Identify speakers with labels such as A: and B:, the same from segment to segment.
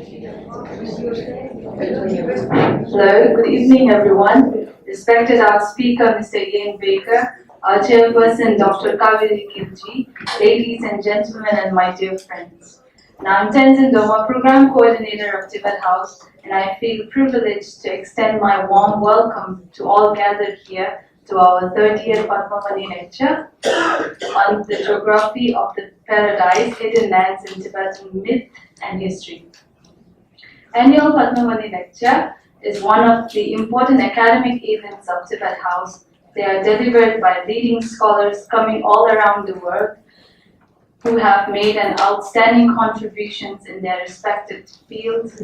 A: Hello, good evening everyone. Respected our speaker, Mr. Ian Baker, our chairperson, Dr. Kaveri Kilji, ladies and gentlemen, and my dear friends. Now, I'm Tenzin Doma, program coordinator of Tibet House, and I feel privileged to extend my warm welcome to all gathered here to our 30th Padmapani lecture on the geography of the paradise, hidden lands in Tibetan myth and history. Annual Padmapani lecture is one of the important academic events of Tibet House. They are delivered by leading scholars coming all around the world who have made an outstanding contributions in their respective fields,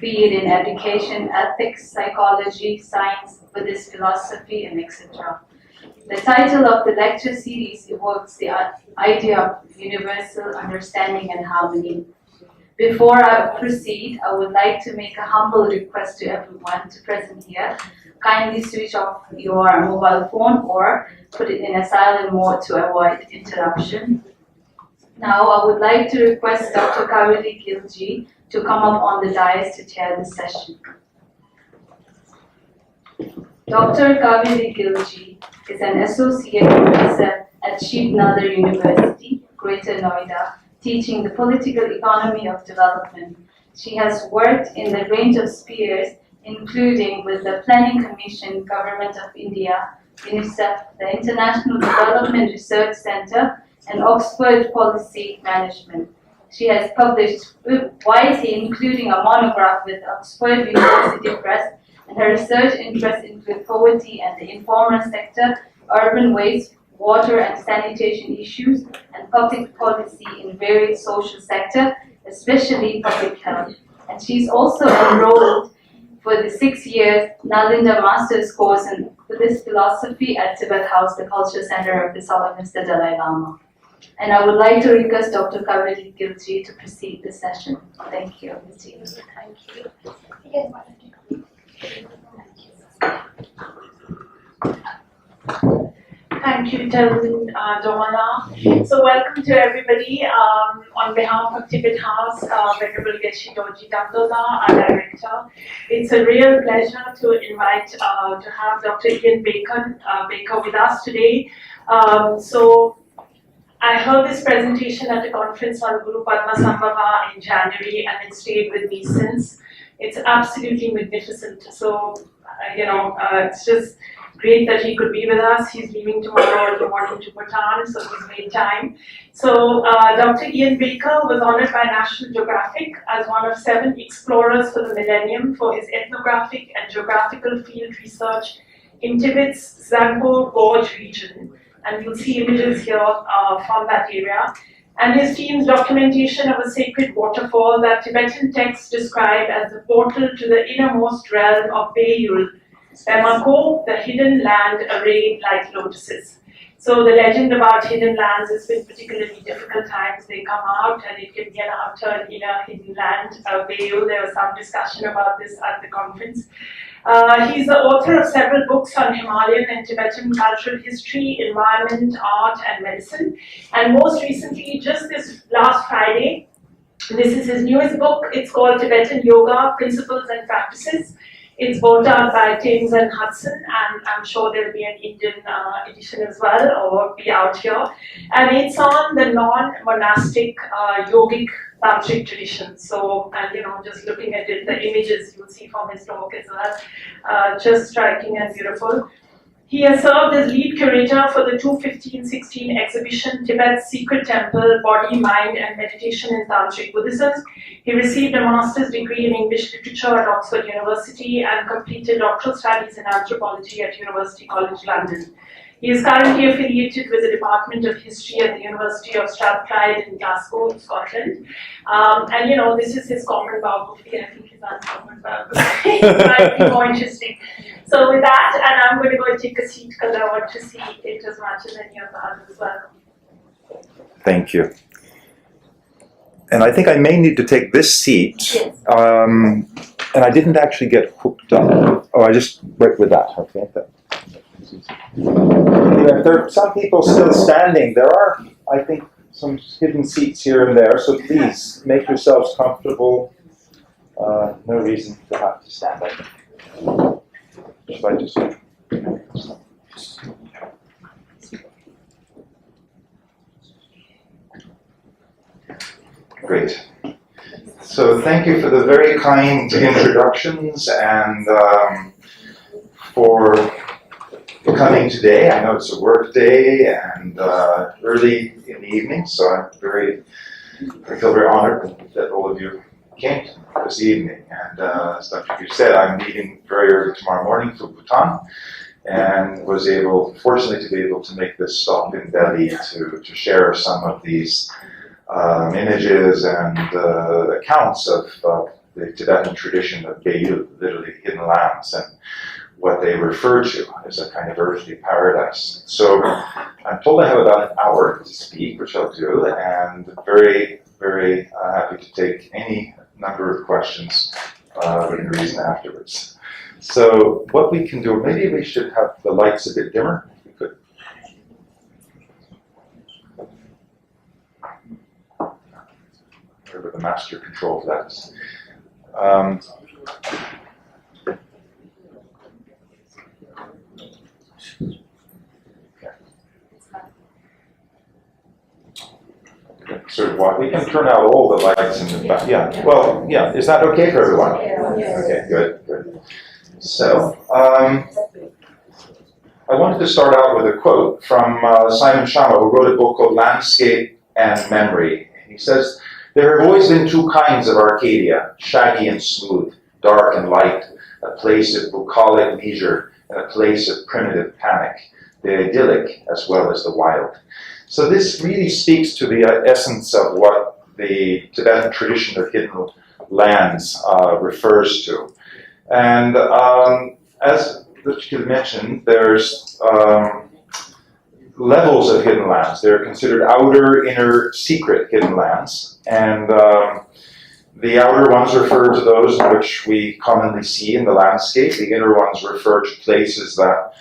A: be it in education, ethics, psychology, science, Buddhist philosophy, and etc. The title of the lecture series evokes the idea of universal understanding and harmony. Before I proceed, I would like to make a humble request to everyone to present here. Kindly switch off your mobile phone or put it in a silent mode to avoid interruption. Now, I would like to request Dr. Kaveri Gilji to come up on the dais to chair the session. Dr. Kaveri Gilji is an associate professor at Sheikh Nadar University, Greater Noida, teaching the political economy of development. She has worked in a range of spheres, including with the Planning Commission, Government of India, UNICEF, the International Development Research Center, and Oxford Policy Management. She has published widely, including a monograph with Oxford University Press, and her research interests include poverty and the informal sector, urban waste, water and sanitation issues, and public policy in various social sectors, especially public health. And she's also enrolled for the 6-year Nalinda Master's course in Buddhist philosophy at Tibet House, the Culture Center of the Sovereign Mr. Dalai Lama. And I would like to request Dr. Kaveri Gilji to proceed the session. Thank you.
B: Thank you. Thank you, Tenzin Domala. So welcome to everybody. On behalf of Tibet House, Venerable Geshe Dorji Damdola, our director, it's a real pleasure to invite to have Dr. Ian Baker with us today. So I heard this presentation at a conference on Guru Padmasambhava in January, and it stayed with me since. It's absolutely magnificent. So, it's just great that he could be with us. He's leaving tomorrow in the morning to Bhutan, so he's made time. So Dr. Ian Baker was honored by National Geographic as one of 7 explorers for the millennium for his ethnographic and geographical field research in Tibet's Zangpo Gorge region. And you'll see images here from that area. And his team's documentation of a sacred waterfall that Tibetan texts describe as the portal to the innermost realm of Beiyul, Pemako, the hidden land arrayed like lotuses. So the legend about hidden lands has been particularly difficult times. They come out and it can be an outer and inner hidden land. Beiyul, there was some discussion about this at the conference. He's the author of several books on Himalayan and Tibetan cultural history, environment, art, and medicine. And most recently, just this last Friday, this is his newest book. It's called Tibetan Yoga, Principles and Practices. It's brought out by Thames and Hudson, and I'm sure there'll be an Indian edition as well, or be out here. And it's on the non-monastic yogic tantric tradition. So, and just looking at it, the images you'll see from his talk as well, just striking and beautiful. He has served as lead curator for the 2015-16 exhibition Tibet's Secret Temple, Body, Mind and Meditation in Tantric Buddhism. He received a master's degree in English literature at Oxford University and completed doctoral studies in anthropology at University College London. He is currently affiliated with the Department of History at the University of Strathclyde in Glasgow, Scotland. And this is his common biography. I think his uncommon biography might be more interesting. So with that, and I'm going to go and take a seat because I want to see it as much as any of the others as well.
C: Thank you. And I think I may need to take this seat.
B: Yes.
C: And I didn't actually get hooked up. Oh, I just went with that. Okay. Anyway, if there are some people still standing, there are, I think, some hidden seats here and there. So please make yourselves comfortable. No reason to have to stand up. Should I just... Great. So thank you for the very kind introductions and for coming today. I know it's a work day and early in the evening, so I feel very honored that all of you came this evening. And as Dr. Q said, I'm leaving very early tomorrow morning for Bhutan, and was fortunately to be able to make this stop in Delhi to share some of these images and accounts of the Tibetan tradition of Beyu, literally hidden lands, and what they refer to as a kind of earthly paradise. So I'm told I have about an hour to speak, which I'll do, and very, very happy to take any number of questions within reason afterwards. So what we can do, maybe we should have the lights a bit dimmer, if we could. Wherever the master control for that is. Sort of what we can turn out all the lights in the back. Yeah. Well, yeah. Is that okay for everyone?
A: Yeah.
C: Okay. Good. So, I wanted to start out with a quote from Simon Sharma, who wrote a book called Landscape and Memory. He says, "There have always been two kinds of Arcadia, shaggy and smooth, dark and light, a place of bucolic leisure and a place of primitive panic, the idyllic as well as the wild." So this really speaks to the essence of what the Tibetan tradition of hidden lands refers to. And as Dakini mentioned, there's levels of hidden lands. They're considered outer, inner, secret hidden lands. And the outer ones refer to those in which we commonly see in the landscape. The inner ones refer to places that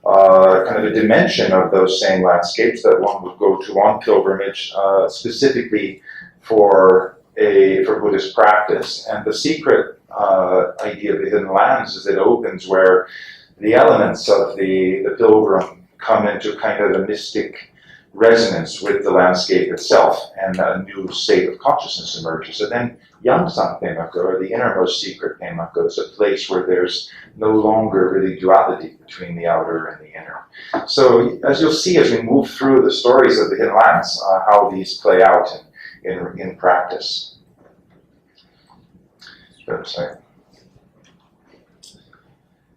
C: kind of a dimension of those same landscapes that one would go to on pilgrimage, specifically for Buddhist practice. And the secret idea of the hidden lands is it opens where the elements of the pilgrim come into kind of a mystic resonance with the landscape itself, and a new state of consciousness emerges. So then Yangsan Pemako, or the Innermost Secret Pemako, is a place where there's no longer really duality between the outer and the inner. So as you'll see as we move through the stories of the hidden lands, how these play out in practice.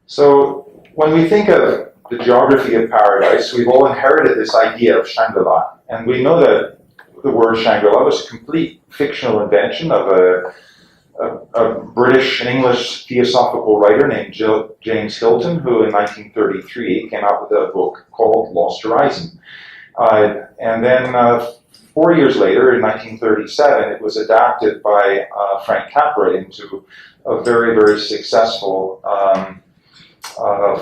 C: So when we think of the geography of paradise, we've all inherited this idea of Shangri-La. And we know that the word Shangri-La was a complete fictional invention of a British and English theosophical writer named James Hilton, who in 1933 came out with a book called Lost Horizon. And then 4 years later, in 1937, it was adapted by Frank Capra into a very, very successful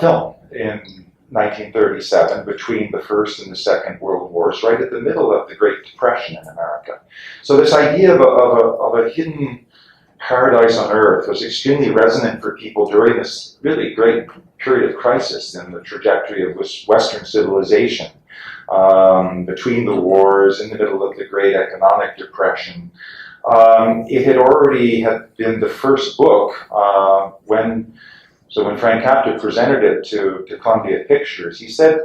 C: film in 1937, between the First and the Second World Wars, right at the middle of the Great Depression in America. So this idea of a hidden paradise on earth was extremely resonant for people during this really great period of crisis in the trajectory of Western civilization. Between the wars, in the middle of the Great Economic Depression. It had already been the first book when Frank Capra presented it to Columbia Pictures. He said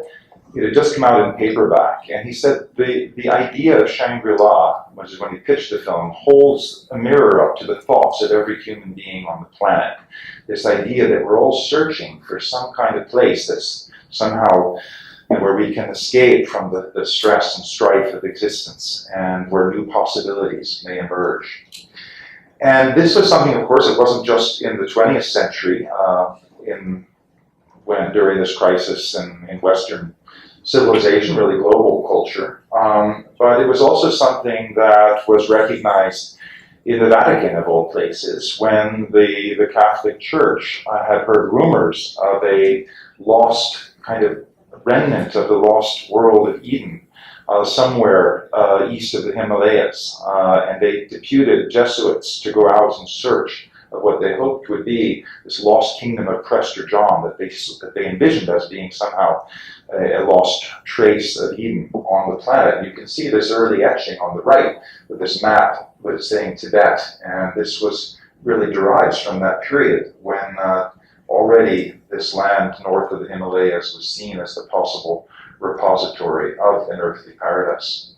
C: it had just come out in paperback, and he said the idea of Shangri-La, which is when he pitched the film, holds a mirror up to the thoughts of every human being on the planet. This idea that we're all searching for some kind of place that's somehow where we can escape from the stress and strife of existence, and where new possibilities may emerge. And this was something, of course, it wasn't just in the 20th century, during this crisis in Western civilization, really global culture, but it was also something that was recognized in the Vatican, of all places, when the Catholic Church had heard rumors of a lost kind of remnant of the lost world of Eden somewhere east of the Himalayas, and they deputed Jesuits to go out and search of what they hoped would be this lost kingdom of Prester John that they envisioned as being somehow a lost trace of Eden on the planet. You can see this early etching on the right with this map with saying Tibet, and this really derives from that period when already this land north of the Himalayas was seen as the possible repository of an earthly paradise.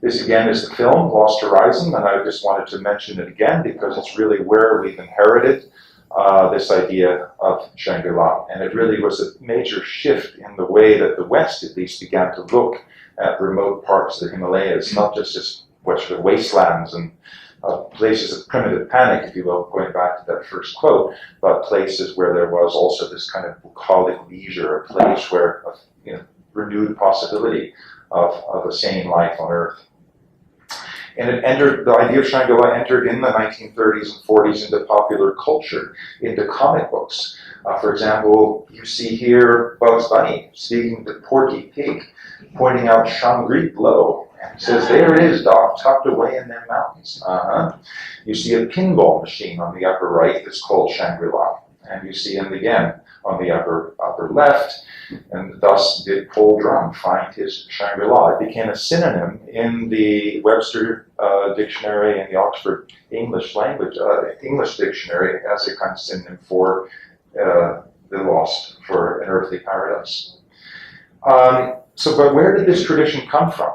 C: This again is the film, Lost Horizon, and I just wanted to mention it again because it's really where we've inherited this idea of Shangri-La. And it really was a major shift in the way that the West at least began to look at remote parts of the Himalayas, not just as sort of wastelands and places of primitive panic, if you will, going back to that first quote, but places where there was also this kind of bucolic leisure, a place where renewed possibility of a sane life on Earth. And the idea of Shangri-La entered in the 1930s and 40s into popular culture, into comic books. For example, you see here Bugs Bunny speaking to Porky Pig, pointing out Shangri below. And he says, "There it is, Doc, tucked away in them mountains." You see a pinball machine on the upper right that's called Shangri-La. And you see him again on the upper left, and thus did Paul Drum find his Shangri-La. It became a synonym in the Webster dictionary and the Oxford English dictionary as a kind of synonym for the lost, for an earthly paradise. But where did this tradition come from?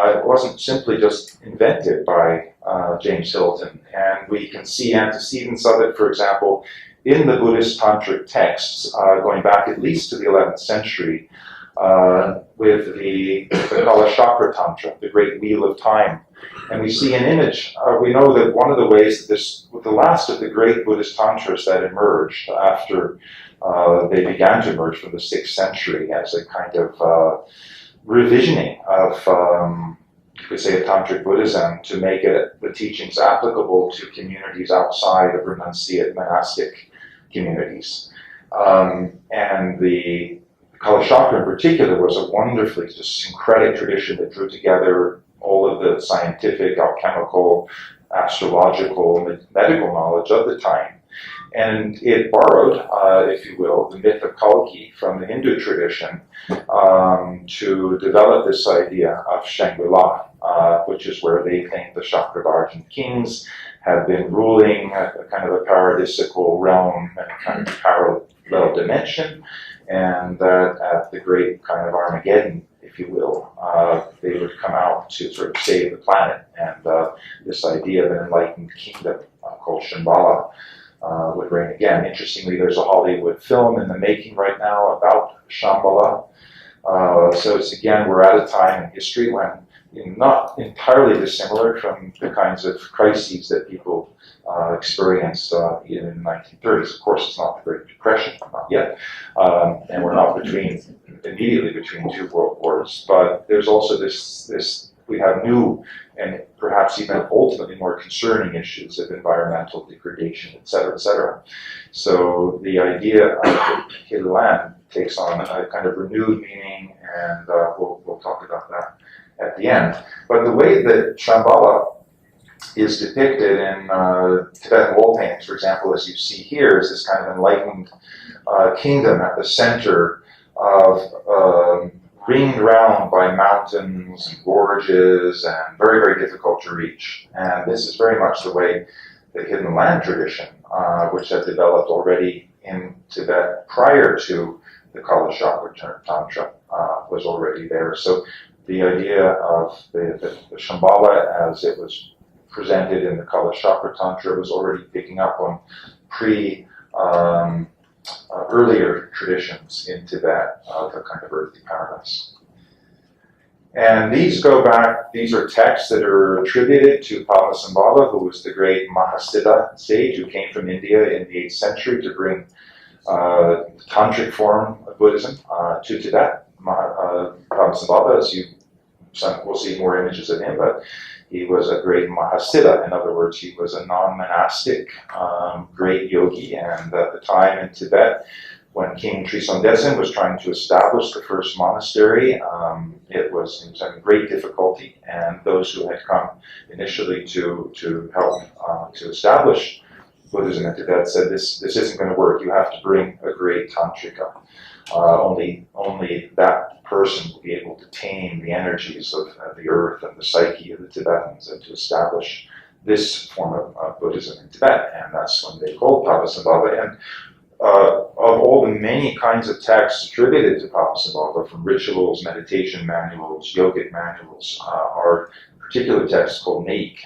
C: It wasn't simply just invented by James Hilton, and we can see antecedents of it, for example, in the Buddhist tantric texts, going back at least to the 11th century, with the Kala Chakra Tantra, the Great Wheel of Time. And we see an image, we know that one of the ways that the last of the great Buddhist tantras that emerged after they began to emerge from the 6th century as a kind of revisioning of, you could say, of Tantric Buddhism to make the teachings applicable to communities outside of renunciate monastic communities. And the Kala Chakra in particular was a wonderfully just syncretic tradition that drew together all of the scientific, alchemical, astrological, medical knowledge of the time. And it borrowed, if you will, the myth of Kalki from the Hindu tradition to develop this idea of Shangri-La, which is where they think the Chakravartin kings have been ruling a kind of a paradisical realm and a kind of parallel dimension, and that at the great kind of Armageddon, if you will, they would come out to sort of save the planet, and this idea of an enlightened kingdom called Shambhala would reign again. Interestingly, there's a Hollywood film in the making right now about Shambhala. So it's again, we're at a time in history when not entirely dissimilar from the kinds of crises that people experienced in the 1930s. Of course, it's not the Great Depression, not yet, and we're not immediately between two world wars. But there's also this we have new and perhaps even ultimately more concerning issues of environmental degradation, et cetera, et cetera. So the idea of the hidden land takes on a kind of renewed meaning, and we'll talk about that at the end. But the way that Shambhala is depicted in Tibetan wall paintings, for example, as you see here, is this kind of enlightened kingdom at the center of ringed round by mountains and gorges and very, very difficult to reach. And this is very much the way the hidden land tradition, which had developed already in Tibet prior to the Kala Chakra Tantra, was already there. So the idea of the Shambhala as it was presented in the Kala Chakra Tantra was already picking up on earlier traditions in Tibet of a kind of earthly paradise. And these are texts that are attributed to Padmasambhava, who was the great Mahasiddha sage who came from India in the 8th century to bring the tantric form of Buddhism to Tibet. Padmasambhava, we'll see more images of him, but he was a great Mahasiddha. In other words, he was a non-monastic great yogi, and at the time in Tibet, when King Trisong Detsen was trying to establish the first monastery, it was having great difficulty, and those who had come initially to help to establish Buddhism in Tibet said this isn't going to work. You have to bring a great tantrika. Only that person will be able to tame the energies of the earth and the psyche of the Tibetans and to establish this form of Buddhism in Tibet. And that's when they called Padmasambhava. And of all the many kinds of texts attributed to Padmasambhava, from rituals, meditation manuals, yogic manuals, are particular texts called Naik,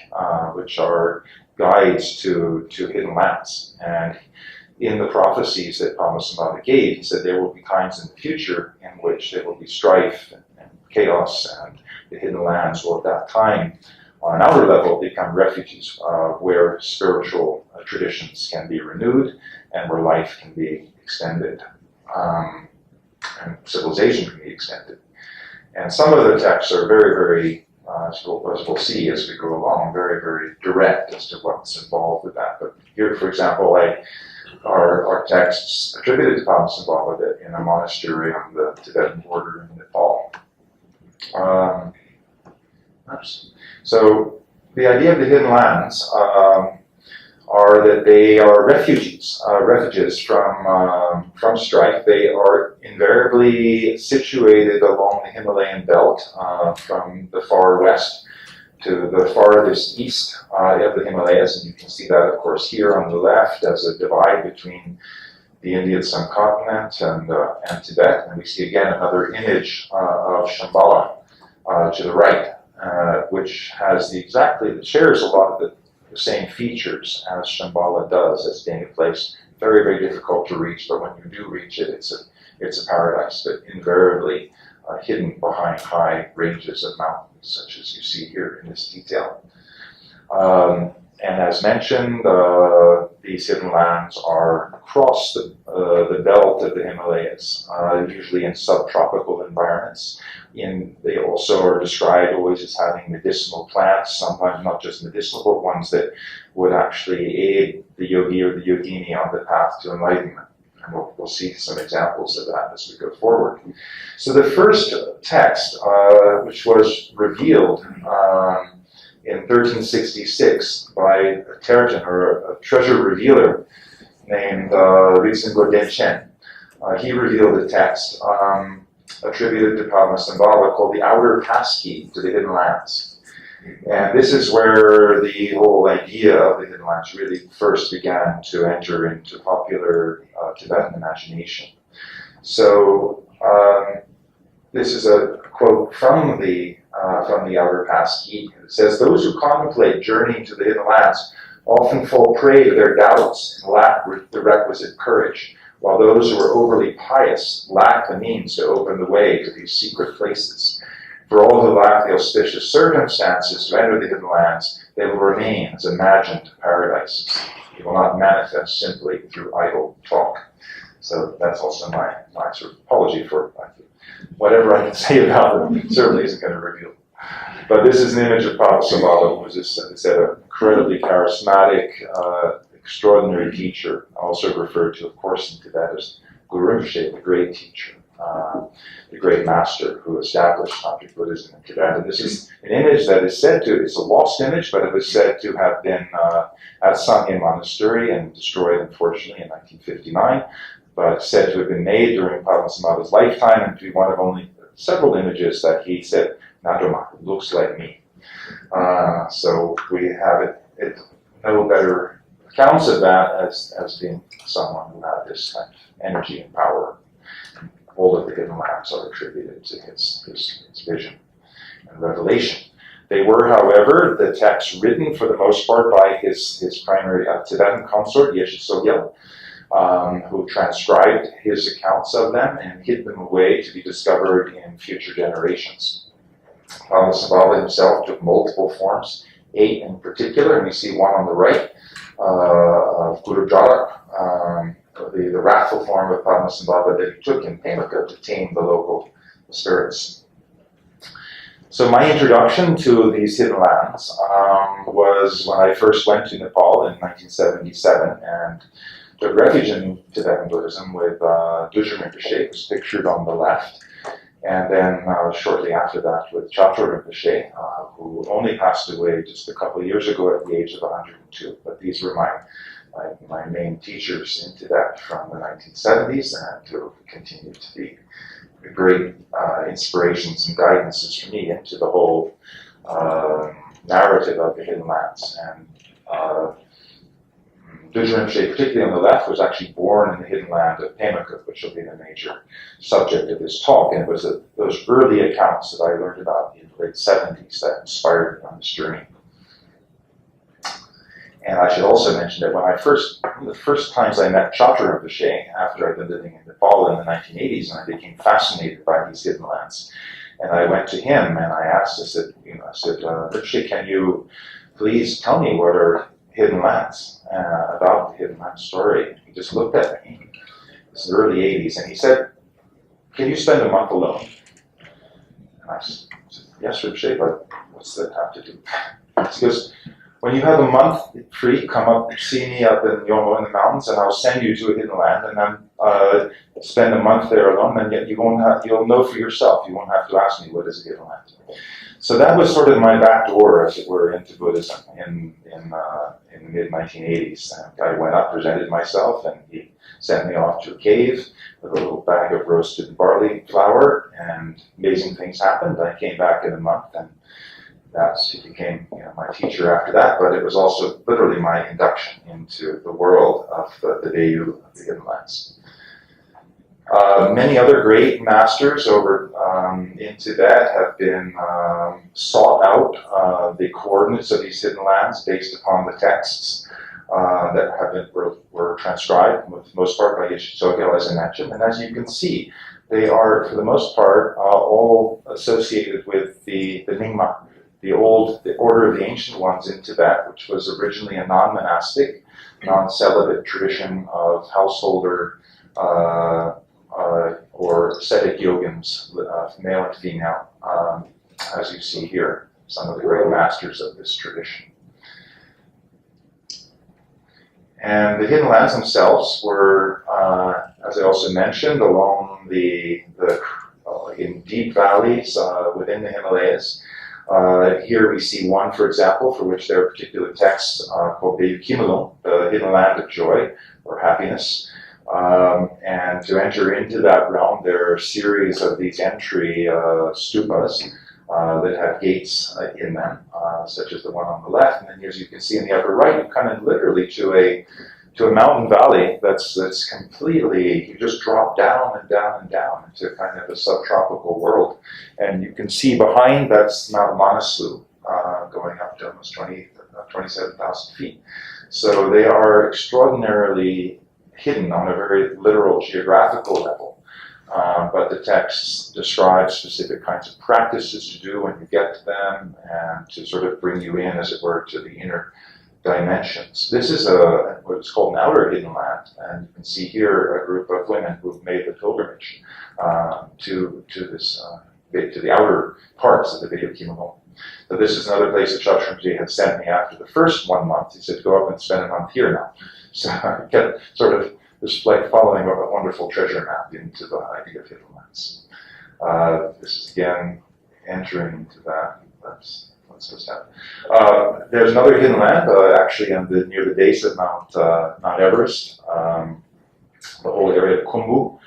C: which are guides to hidden lands. And in the prophecies that Padmasambhava gave, he said there will be times in the future in which there will be strife and chaos, and the hidden lands will at that time, on an outer level, become refuges where spiritual traditions can be renewed and where life can be extended, and civilization can be extended. And some of the texts are very, very, as we'll see as we go along, very, very direct as to what's involved with that. But here, for example, are texts attributed to Padmasambhava in a monastery on the Tibetan border in Nepal. So the idea of the hidden lands are that they are refuges from strife. They are invariably situated along the Himalayan belt, from the far west to the farthest east of the Himalayas, and you can see that, of course, here on the left as a divide between the Indian subcontinent and Tibet. And we see again another image of Shambhala to the right, which has shares a lot of the same features as Shambhala does, as being a place very, very difficult to reach, but when you do reach it, it's a paradise, but invariably hidden behind high ranges of mountains, such as you see here in this detail. And as mentioned, these hidden lands are across the belt of the Himalayas, usually in subtropical environments. They also are described always as having medicinal plants, sometimes not just medicinal, but ones that would actually aid the yogi or the yogini on the path to enlightenment. And we'll see some examples of that as we go forward. So the first text, which was revealed in 1366 by a Terjen, or a treasure revealer, named Rinzingpo Denchen. He revealed a text attributed to Padmasambhava called the Outer Passkey to the Hidden Lands. And this is where the whole idea of the hidden lands really first began to enter into popular Tibetan imagination. So this is a quote from the Outer Passkey. It says, "Those who contemplate journeying to the hidden lands often fall prey to their doubts and lack the requisite courage, while those who are overly pious lack the means to open the way to these secret places. For all who lack the auspicious circumstances to enter the hidden lands, they will remain as imagined paradises. They will not manifest simply through idle talk." So that's also my sort of apology for whatever I can say about it. Certainly isn't going to reveal. But this is an image of Padmasambhava, who was, as I said, an incredibly charismatic, extraordinary teacher, also referred to, of course, in Tibet as Guru Rinpoche, the great teacher, the great master who established Tantric Buddhism in Tibet. And this is an image that is said to, it's a lost image, but it was said to have been at Sangye Monastery and destroyed, unfortunately, in 1959, but said to have been made during Padmasambhava's lifetime and to be one of only several images that he said, "Nadoma, looks like me." So we have no better accounts of that as being someone who had this kind of energy and power. All of the hidden lands are attributed to his vision and revelation. They were, however, the texts written for the most part by his primary Tibetan consort, Yeshe Sogyal, who transcribed his accounts of them and hid them away to be discovered in future generations. Padmasambhava himself took multiple forms, 8 in particular, and we see one on the right of Guru Jarak, the wrathful form of Padmasambhava that he took in Pemaka to tame the local spirits. So my introduction to these hidden lands was when I first went to Nepal in 1977 and took refuge in Tibetan Buddhism with Dujun Rinpoche, who's pictured on the left, and then shortly after that with Chato Rinpoche, who only passed away just a couple of years ago at the age of 102. But these were my main teachers in Tibet from the 1970s, and who continue to be great inspirations and guidances for me into the whole narrative of the Hidden Lands. And Rinpoche, particularly on the left, was actually born in the hidden land of Pemaka, which will be the major subject of this talk. And it was those early accounts that I learned about in the late 70s that inspired me on this journey. And I should also mention that one of the first times I met Chatra Rinpoche, after I'd been living in Nepal in the 1980s, and I became fascinated by these hidden lands. And I went to him and I asked, I said, Rinpoche, can you please tell me what are hidden lands, about the hidden land story? He just looked at me. It's the early 80s, and he said, can you spend a month alone? And I said, yes, Rinpoche, but what's that have to do? He goes, when you have a month free, come up, see me up in Yomo in the mountains, and I'll send you to a hidden land, and then spend a month there alone, and yet you'll know for yourself. You won't have to ask me what is a hidden land. So that was sort of my back door, as it were, into Buddhism in the mid-1980s. And I went up, presented myself, and he sent me off to a cave with a little bag of roasted barley flour, and amazing things happened. I came back in a month, and he became my teacher after that, but it was also literally my induction into the world of the Dayu of the Hidden Lands. Many other great masters over in Tibet have been sought out the coordinates of these hidden lands based upon the texts that were transcribed, for the most part, by Yeshe Tsogyal, as I mentioned. And as you can see, they are, for the most part, all associated with the Nyingma, the order of the ancient ones in Tibet, which was originally a non-monastic, non-celibate tradition of householder or ascetic yogins, male and female, as you see here, some of the great masters of this tradition. And the hidden lands themselves were, as I also mentioned, along in deep valleys within the Himalayas. Here we see one, for example, for which there are particular texts called Kimalung, the hidden land of joy or happiness. And to enter into that realm, there are a series of these entry stupas that have gates in them, such as the one on the left. And then, as you can see in the upper right, you come in literally to a mountain valley that's completely, you just drop down and down and down into kind of a subtropical world. And you can see behind, that's Mount Manaslu, going up to almost 27,000 feet. So they are extraordinarily hidden on a very literal geographical level. But the texts describe specific kinds of practices to do when you get to them, and to sort of bring you in, as it were, to the inner dimensions. This is what is called an outer hidden land, and you can see here a group of women who've made the pilgrimage to the outer parts of the Bay of Kimalung. So this is another place that Shashamji had sent me after the first 1 month. He said, go up and spend a month here now. So I kept sort of this like following a wonderful treasure map into the idea of hidden lands. This is again entering into that. That's what's happening. There's another hidden land, actually near the base of Mount Everest, the whole area of Khumbu,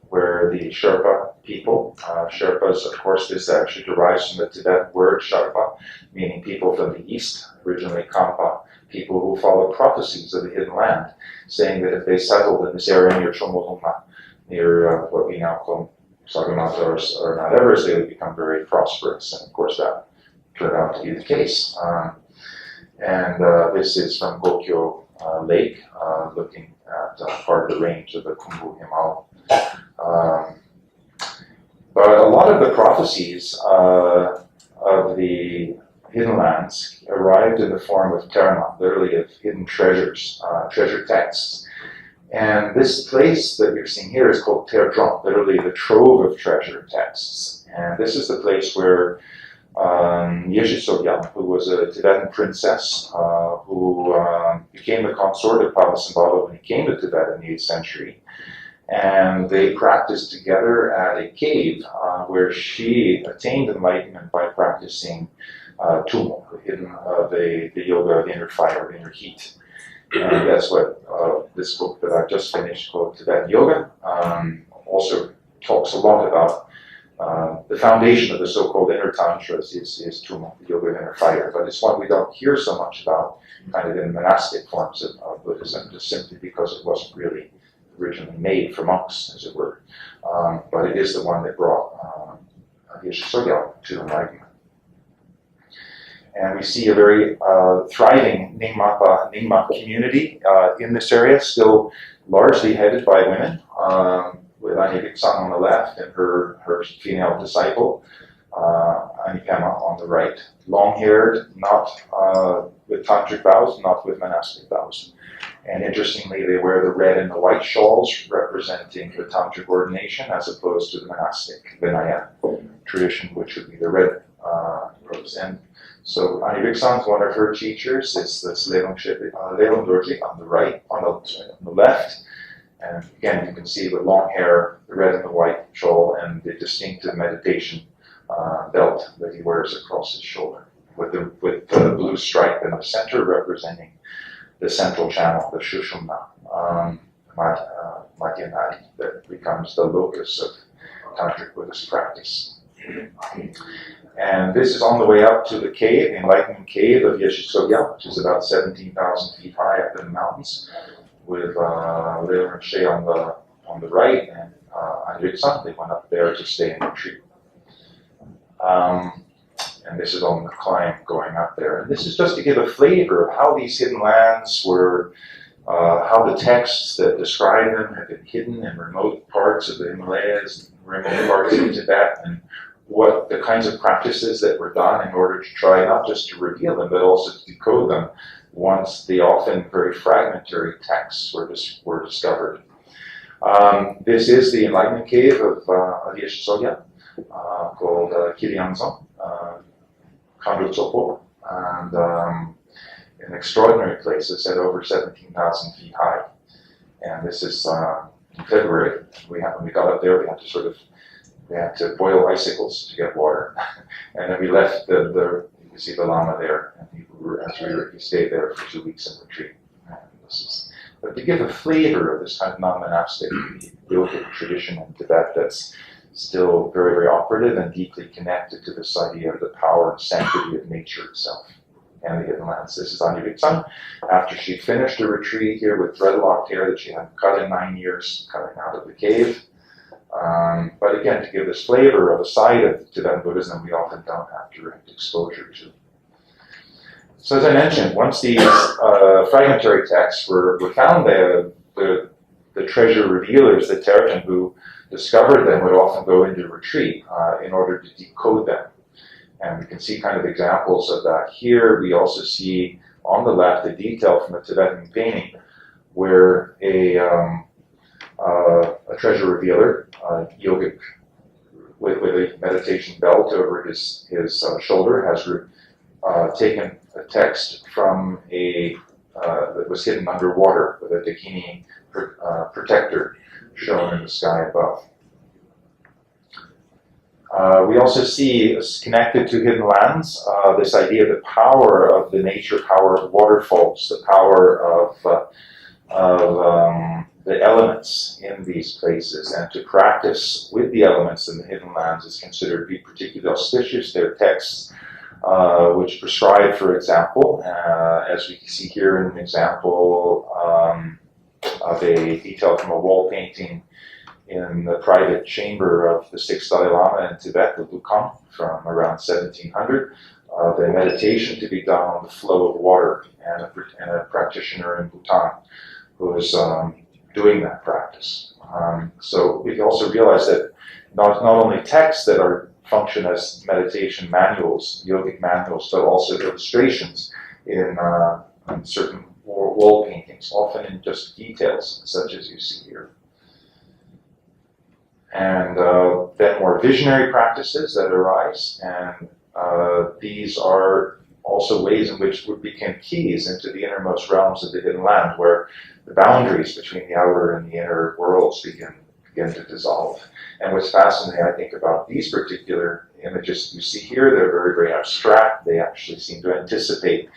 C: where the Sherpa people, Sherpas, of course, this actually derives from the Tibetan word Sherpa, meaning people from the east, originally Kampa, people who follow prophecies of the hidden land, saying that if they settled in this area near Chomolungma, near what we now call Sagarmatha or Mount Everest, they would become very prosperous. And of course, that turned out to be the case. This is from Gokyo Lake, looking at part of the range of the Khumbu Himal. But a lot of the prophecies of the hidden lands arrived in the form of terma, literally of hidden treasures, treasure texts. And this place that you're seeing here is called Terdron, literally the trove of treasure texts. And this is the place where Yeshe Tsogyal, who was a Tibetan princess, who became the consort of Padmapani when he came to Tibet in the 8th century. And they practiced together at a cave where she attained enlightenment by practicing Tumo, the yoga of inner fire, inner heat. And that's what this book that I've just finished called Tibetan Yoga also talks a lot about. The foundation of the so-called inner tantras is Tuma, the yoga of inner fire, but it's one we don't hear so much about kind of in monastic forms of Buddhism, just simply because it wasn't really originally made for monks, as it were. But it is the one that brought Sogyal to enlightenment. And we see a very thriving Nyingma community in this area, still largely headed by women, with Anipam on the left and her female disciple, Anipema on the right. Long-haired, not with tantric vows, not with monastic vows. And interestingly, they wear the red and the white shawls representing the tantric ordination as opposed to the monastic Vinaya tradition, which would be the red robes. And so Anipam, one of her teachers, is this Lelung Dorji on the right, on the left. And again, you can see the long hair, the red and the white shawl, and the distinctive meditation belt that he wears across his shoulder, with the blue stripe in the center representing the central channel, the Shushumna, Madhyanadi, that becomes the locus of Tantric Buddhist practice. And this is on the way up to the cave, the Enlightenment cave of Yeshe Sogyal, which is about 17,000 feet high up in the mountains, with Leo and Shea on the right, and Anjik-san, they went up there to stay in retreat. And this is on the climb going up there. And this is just to give a flavor of how these hidden lands were, how the texts that describe them have been hidden in remote parts of the Himalayas, remote parts of Tibet, and what the kinds of practices that were done in order to try not just to reveal them, but also to decode them once the often very fragmentary texts were discovered. This is the Enlightenment cave of Yeshe Sogyal, called Kiryanzon, Kandu Tsopo, and an extraordinary place. It's at over 17,000 feet high. And this is in February. We got up there, we had to boil icicles to get water. And then we left you can see the Lama there, and he stayed there for 2 weeks in retreat. But to give a flavor of this kind of non-monastic yogic tradition in Tibet that's still very, very operative and deeply connected to this idea of the power and sanctity of nature itself and the hidden lands. This is Anjik-san, after she finished a retreat here with dreadlocked hair that she hadn't cut in 9 years, coming out of the cave. But again, to give this flavor of a side of Tibetan Buddhism we often don't have direct exposure to. So as I mentioned, once these fragmentary texts were found, the treasure revealers, the Terten who discovered them, would often go into retreat in order to decode them. And we can see kind of examples of that here. We also see on the left a detail from a Tibetan painting where a treasure revealer, yogic, with a meditation belt over his shoulder, has taken a text from that was hidden underwater with a Dakini protector shown in the sky above. We also see, connected to hidden lands, this idea of the power of the nature power of waterfalls, the power of the elements in these places, and to practice with the elements in the hidden lands is considered to be particularly auspicious. There are texts which prescribe, for example, as we see here in an example of a detail from a wall painting in the private chamber of the 6th Dalai Lama in Tibet, the Lukang, from around 1700, of a meditation to be done on the flow of water, and a practitioner in Bhutan who is doing that practice. So we also realize that not only texts that function as meditation manuals, yogic manuals, but also illustrations in certain wall paintings, often in just details, such as you see here. And then more visionary practices that arise, and these are also ways in which we became keys into the innermost realms of the hidden land, where the boundaries between the outer and the inner worlds begin to dissolve. And what's fascinating, I think, about these particular images you see here, they're very, very abstract. They actually seem to anticipate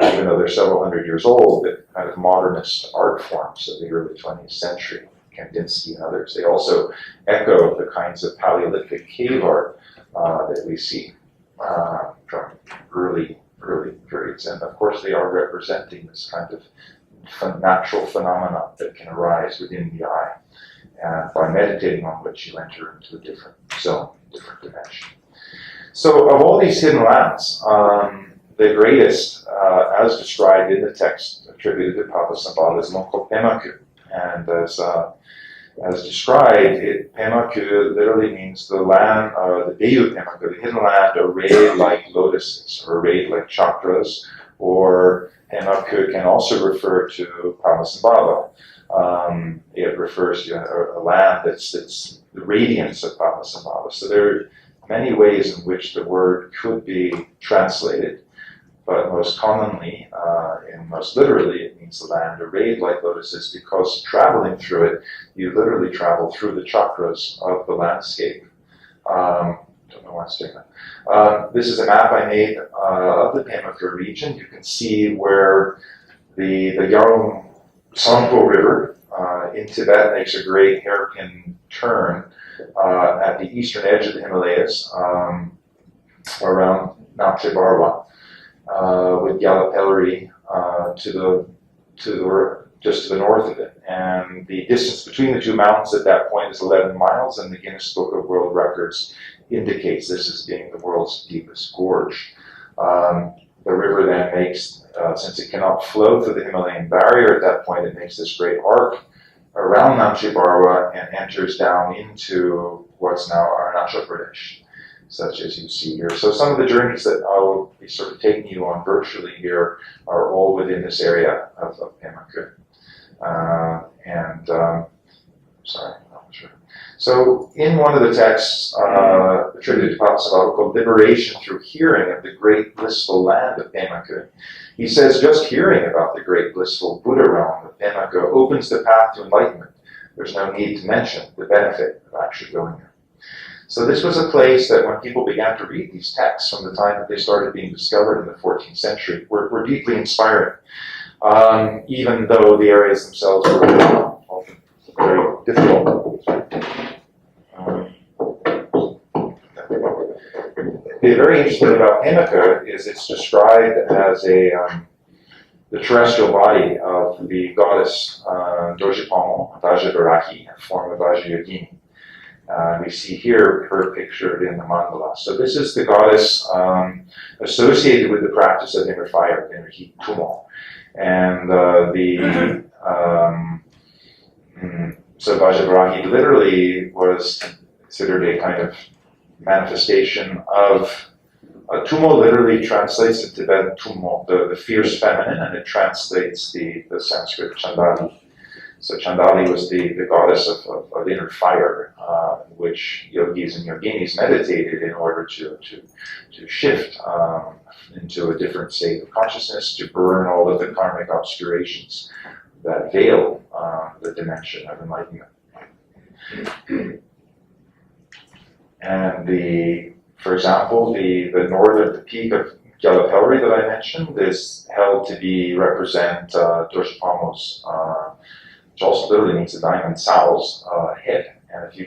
C: even though they're several hundred years old, the kind of modernist art forms of the early 20th century, Kandinsky and others. They also echo the kinds of Paleolithic cave art that we see from early periods. And of course, they are representing this kind of natural phenomena that can arise within the eye. And by meditating on which you enter into a different zone, different dimension. So of all these hidden lands, the greatest, as described in the text attributed to Padmapani, is Mongkol Pemaku. And as described, Pemaku literally means the land, the Deyu Pemaku, the hidden land arrayed like lotuses, or arrayed like chakras, or Pemaku can also refer to Padmasambhava. It refers to a land that's the radiance of Padmasambhava. So there are many ways in which the word could be translated, but most commonly, and most literally, it means the land arrayed like lotuses, because traveling through it, you literally travel through the chakras of the landscape. Don't know why I'm doing that. This is a map I made of the Pemaku region. You can see where the Yarlung Songpo River in Tibet makes a great hairpin turn at the eastern edge of the Himalayas, around Namche Barwa, with Gyalapelri just to the north of it. And the distance between the two mountains at that point is 11 miles, and the Guinness Book of World Records indicates this as being the world's deepest gorge. The river then makes, since it cannot flow through the Himalayan barrier at that point, it makes this great arc around Namche Barwa and enters down into what's now Arunachal Pradesh, such as you see here. So some of the journeys that I will be sort of taking you on virtually here are all within this area of Pemaku. Sorry, I'm not sure. So in one of the texts attributed to Padmasambhava called Liberation Through Hearing of the Great Blissful Land of Pemaku, he says, just hearing about the great blissful Buddha realm of Pemaku opens the path to enlightenment. There's no need to mention the benefit of actually going there. So this was a place that when people began to read these texts from the time that they started being discovered in the 14th century were deeply inspiring, even though the areas themselves were often very difficult. The very interesting thing about Pemaku is it's described as the terrestrial body of the goddess Dorjipomo, Vajrabharahi, a form of Vajrayogini. We see here her pictured in the mandala. So this is the goddess associated with the practice of inner fire, inner heat, tumo. And so Vajrabharahi literally was considered a kind of manifestation of tumo. Literally translates in Tibetan tumo, the fierce feminine, and it translates the Sanskrit chandali. So Chandali was the goddess of inner fire, which yogis and yoginis meditated in order to shift into a different state of consciousness, to burn all of the karmic obscurations that veil the dimension of enlightenment. And for example, the peak of Gyalapelri that I mentioned is held to represent Dorjipomo's, which also literally means the diamond sow's head. And if you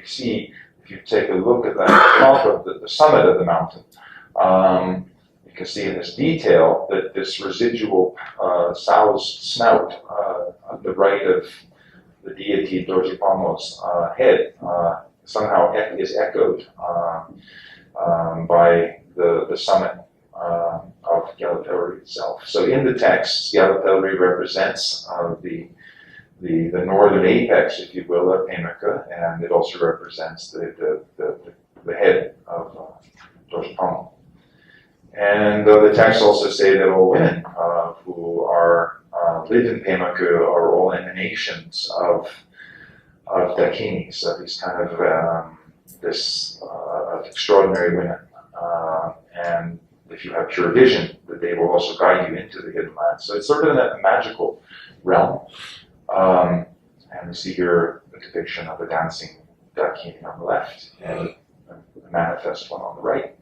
C: take a look at the top of the summit of the mountain, you can see in this detail that this residual sow's snout on the right of the deity Dorjipomo's head somehow is echoed by the summit of Gyalapelri itself. So in the text, Gyalapelri represents the northern apex, if you will, of Pemaku, and it also represents the head of Dorjipomo. And the texts also say that all women who live in Pemaku are all emanations of Dakini, so these kind of extraordinary women. And if you have pure vision, that they will also guide you into the hidden land. So it's sort of a magical realm. And we see here a depiction of a dancing Dakini on the left and a manifest one on the right.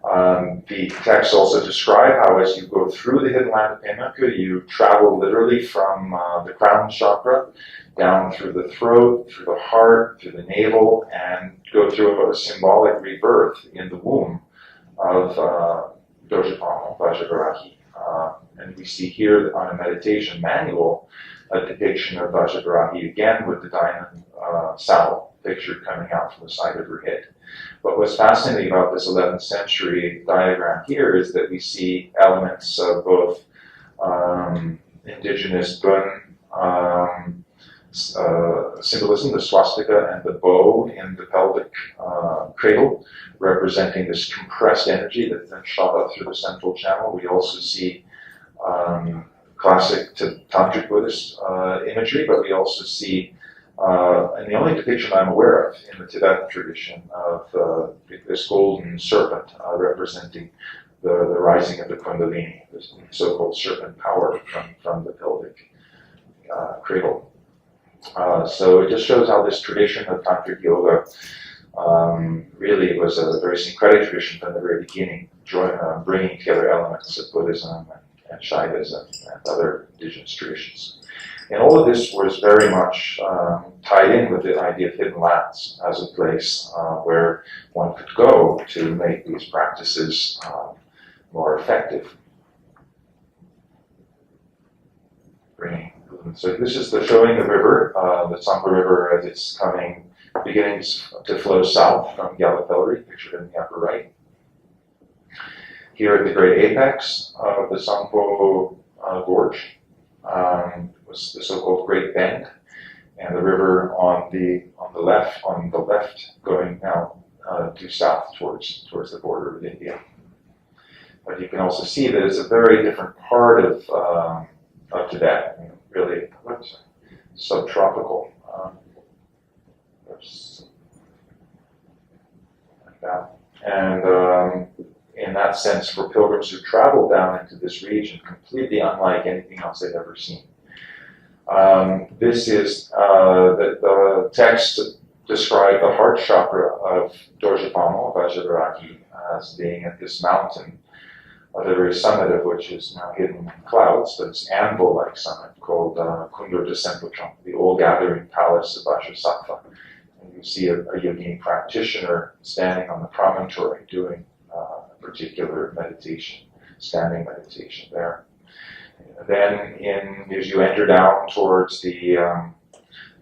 C: The texts also describe how as you go through the hidden land of Pemaka, you travel literally from the crown chakra down through the throat, through the heart, through the navel, and go through a symbolic rebirth in the womb of Dojapamo, Vajrayoghi. And we see here on a meditation manual a depiction of Vajrayoghi again with the diamond saddle pictured coming out from the side of her head. But what's fascinating about this 11th century diagram here is that we see elements of both indigenous Bun symbolism, the swastika and the bow in the pelvic cradle, representing this compressed energy that then shot up through the central channel. We also see classic Tantric Buddhist imagery, but we also see, and the only depiction I'm aware of in the Tibetan tradition of this golden serpent representing the rising of the Kundalini, this so-called serpent power from the pelvic cradle. So it just shows how this tradition of Tantric Yoga really was a very syncretic tradition from the very beginning, bringing together elements of Buddhism and Shaivism and other indigenous traditions. And all of this was very much tied in with the idea of hidden lands as a place where one could go to make these practices more effective. So this is the showing the river, the Tsangpa River as it's beginning to flow south from Gallipoli, pictured in the upper right. Here at the great apex of the Tsangpo Gorge was the so-called Great Bend, and the river on the left going now due south towards the border of India. But you can also see that it's a very different part of Tibet. Really subtropical. Like that. And in that sense, for pilgrims who travel down into this region, completely unlike anything else they've ever seen. This is the text describe the heart chakra of Dorjapamo, Vajrayoghi, as being at this mountain, the very summit of which is now hidden in clouds, but it's anvil-like summit called Kundur de Sempotron, the old gathering palace of Vajrasattva. And you see a yogini practitioner standing on the promontory doing a particular meditation, standing meditation there. And then as you enter down towards the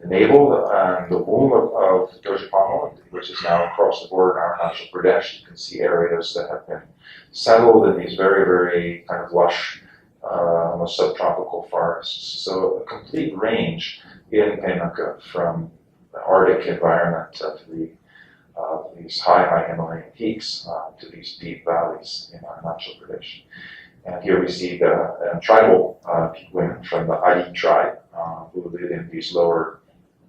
C: navel and the womb of Dorjapamo, which is now across the border in Arunachal Pradesh, you can see areas that have been settled in these very, very kind of lush, almost subtropical forests. So a complete range in Pemaka from the Arctic environment of these high Himalayan peaks to these deep valleys in Arunachal Pradesh. And here we see the tribal women from the Adi tribe who live in these lower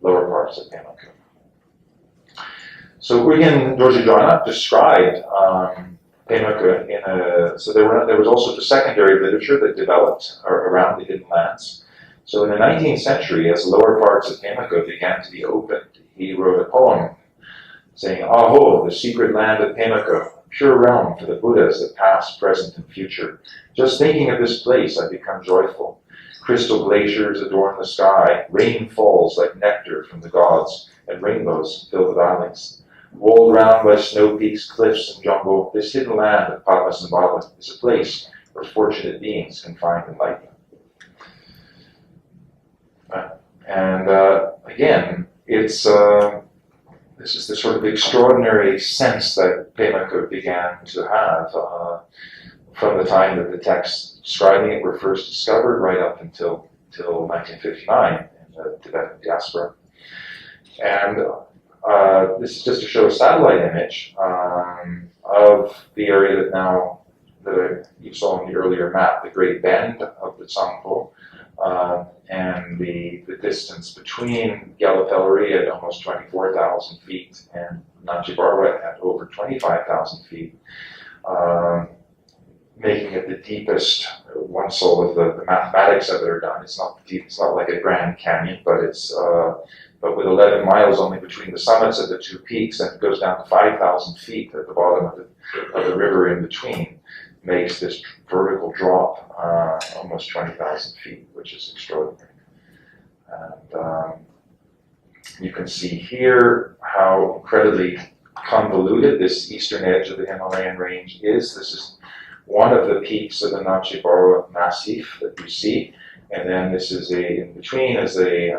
C: parts of Pemaka. So Urgen Dorjijana described Pemaka so there was also the secondary literature that developed around the hidden lands. So in the 19th century, as the lower parts of Pemaka began to be opened, he wrote a poem saying, "Aho, the secret land of Pemaka, pure realm for the Buddhas of past, present, and future. Just thinking of this place, I become joyful. Crystal glaciers adorn the sky, rain falls like nectar from the gods, and rainbows fill the valleys. Walled round by snow peaks, cliffs, and jungle, this hidden land of Padmapani is a place where fortunate beings can find enlightenment." And again, it's this is the sort of extraordinary sense that Pemaka began to have from the time that the texts describing it were first discovered right up until 1959 in the Tibetan diaspora. And this is just to show a satellite image of the area that you saw on the earlier map, the Great Bend of the Tsangpo, and the distance between Gallipoli at almost 24,000 feet and Nanjibarwa at over 25,000 feet. making it the deepest one soul of the mathematics of it are done. It's not deep, it's not like a Grand Canyon, but it's but with 11 miles only between the summits of the two peaks, and it goes down to 5,000 feet at the bottom of the river in between, makes this vertical drop almost 20,000 feet, which is extraordinary. And you can see here how incredibly convoluted this eastern edge of the Himalayan range is. This is one of the peaks of the Nachibara Massif that you see, and then this is in between is a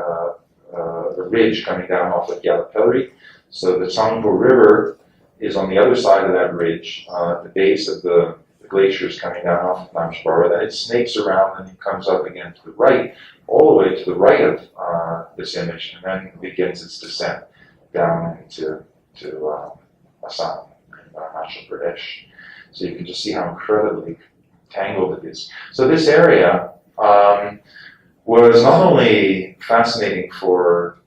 C: ridge coming down off of Yalapilri. So the Tsangpo River is on the other side of that ridge, the base of the glaciers coming down off of Nachibara. Then it snakes around and it comes up again to the right, all the way to the right of this image, and then begins its descent down into Assam, Himachal Pradesh. So you can just see how incredibly tangled it is. So this area was not only fascinating for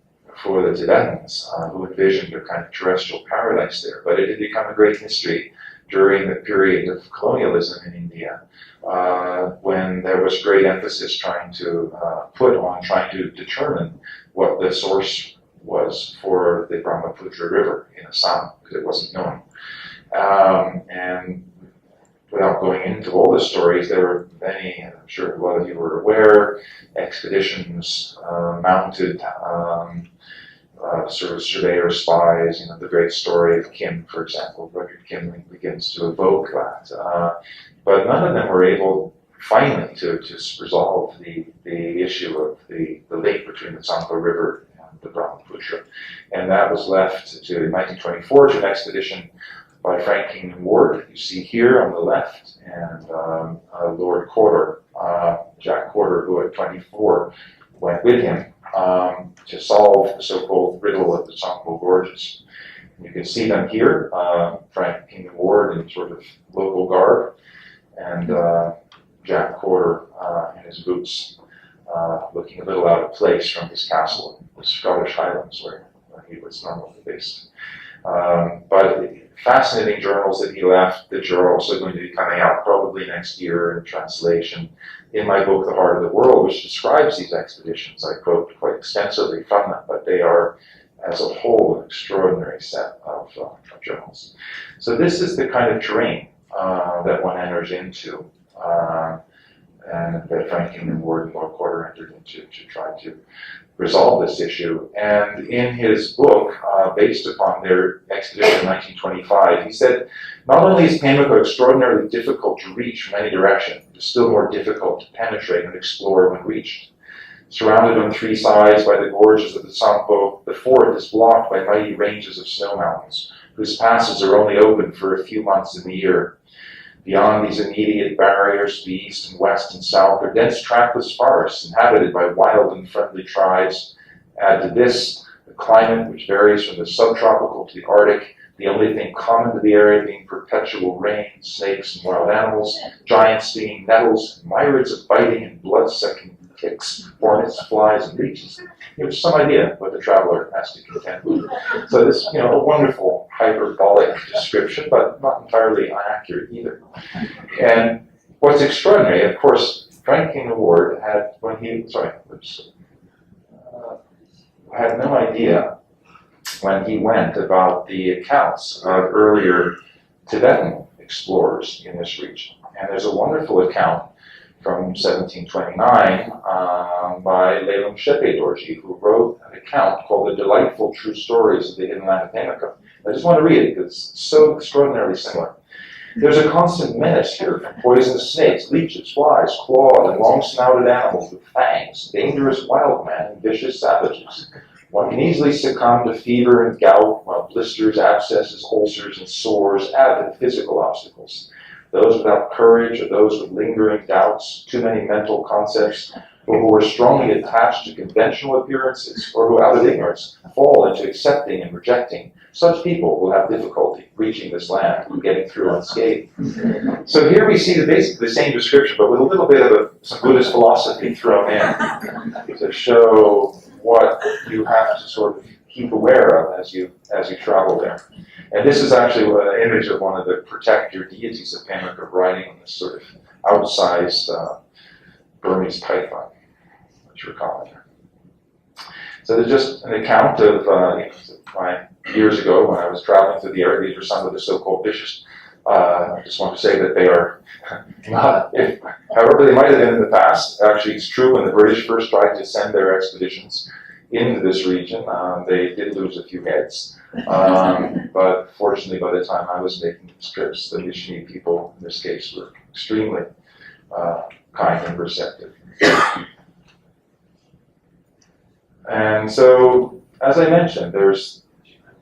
C: the Tibetans, who envisioned a kind of terrestrial paradise there, but it had become a great mystery during the period of colonialism in India, when there was great emphasis trying to determine what the source was for the Brahmaputra River in Assam, because it wasn't known. And without going into all the stories, there were many, and I'm sure a lot of you were aware, expeditions mounted, sort of surveyor spies, the great story of Kim, for example. Rudyard Kipling begins to evoke that. But none of them were able, finally, to resolve the issue of the link between the Tsangpo River and the Brahmaputra. And that was left in 1924 to an expedition by Frank Kingdon Ward, you see here on the left, and Lord Corder, Jack Corder, who at 24 went with him to solve the so-called riddle of the Tsangpo Gorges. And you can see them here, Frank Kingdon Ward in sort of local garb, and Jack Corder in his boots, looking a little out of place from his castle in the Scottish Highlands where he was normally based. But fascinating journals that he left, which are also going to be coming out probably next year in translation in my book, The Heart of the World, which describes these expeditions. I quote quite extensively from them, but they are, as a whole, an extraordinary set of journals. So this is the kind of terrain that one enters into, and that Frank Kingdon Ward and Lord Corder entered into to try to resolve this issue. And in his book, based upon their expedition in 1925, he said, not only is Pamuk extraordinarily difficult to reach from any direction, it is still more difficult to penetrate and explore when reached. Surrounded on three sides by the gorges of the Tsangpo, the fourth is blocked by mighty ranges of snow mountains, whose passes are only open for a few months in the year. Beyond these immediate barriers to the east and west and south are dense trackless forests inhabited by wild and friendly tribes. Add to this the climate, which varies from the subtropical to the Arctic, the only thing common to the area being perpetual rain, snakes and wild animals, giant stinging nettles, myriads of biting and blood-sucking ticks, hornets, flies, and leeches. Give us some idea what the traveler has to contend with. So this, a wonderful hyperbolic description, but not entirely inaccurate either. And what's extraordinary, of course, Frank Kingdon Ward had had no idea when he went about the accounts of earlier Tibetan explorers in this region. And there's a wonderful account from 1729 by Lelam Shepe Dorji, who wrote an account called The Delightful True Stories of the Hidden Land of Pamuk. I just want to read it because it's so extraordinarily similar. There's a constant menace here from poisonous snakes, leeches, flies, clawed, and long-snouted animals with fangs, dangerous wild men, and vicious savages. One can easily succumb to fever and gout, while blisters, abscesses, ulcers, and sores add to the physical obstacles. Those without courage or those with lingering doubts, too many mental concepts, or who are strongly attached to conventional appearances, or who out of ignorance fall into accepting and rejecting, such people will have difficulty reaching this land and getting through unscathed. So here we see basically the same description, but with a little bit of some Buddhist philosophy thrown in to show what you have to sort of keep aware of as you travel there. And this is actually an image of one of the protector deities of Pamukka riding on this sort of outsized Burmese python, which we're calling her. So there's just an account of my years ago when I was traveling through the area. These were some of the so-called vicious. I just want to say that they are not, however they might have been in the past. Actually, it's true when the British first tried to send their expeditions into this region, they did lose a few heads. But fortunately, by the time I was making these trips, the Nishini people, in this case, were extremely kind and receptive. And so, as I mentioned, there's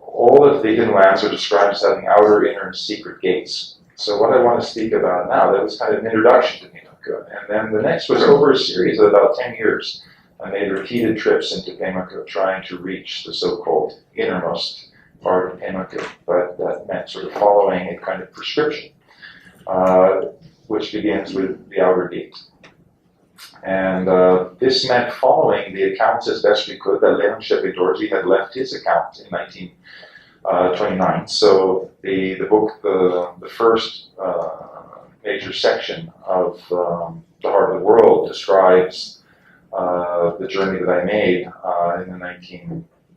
C: all of the hidden lands are described as having outer, inner, and secret gates. So what I want to speak about now, that was kind of an introduction to Pamukka. And then the next was over a series of about 10 years. I made repeated trips into Pamukka trying to reach the so-called innermost part of Pamukka, but that meant sort of following a kind of prescription, which begins with the outer gate. And this meant following the accounts as best we could that Leon Shepidorji had left his account in 1929. So the book, the first major section of The Heart of the World describes the journey that I made in the I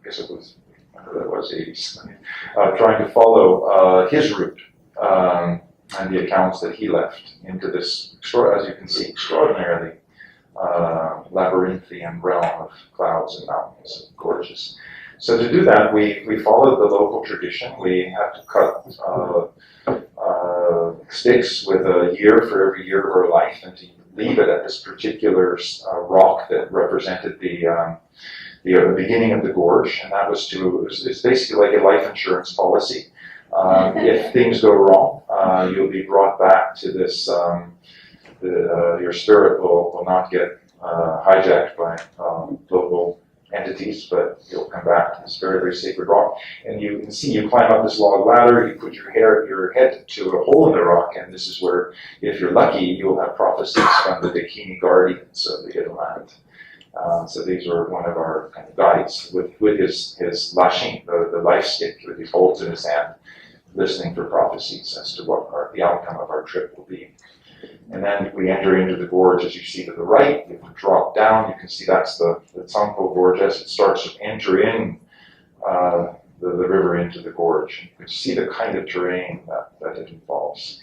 C: guess it was, whatever that was, 80s, trying to follow his route and the accounts that he left into this, as you can see, extraordinarily labyrinthian realm of clouds and mountains. Gorgeous. So to do that, we followed the local tradition. We had to cut sticks with a year for every year of our life and to leave it at this particular rock that represented the beginning of the gorge. And that was it's basically like a life insurance policy. If things go wrong, you'll be brought back to this your spirit will not get hijacked by local entities, but you'll come back to this very, very sacred rock. And you can see you climb up this log ladder, you put your head to a hole in the rock, and this is where, if you're lucky, you'll have prophecies from the Dakini guardians of the hidden land. So these were one of our kind of guides with his lashing, the life stick that he holds in his hand, listening for prophecies as to what the outcome of our trip will be. And then we enter into the gorge, as you see to the right. If we drop down, you can see that's the Tsangpo Gorge as it starts to enter in the river into the gorge. You can see the kind of terrain that it involves.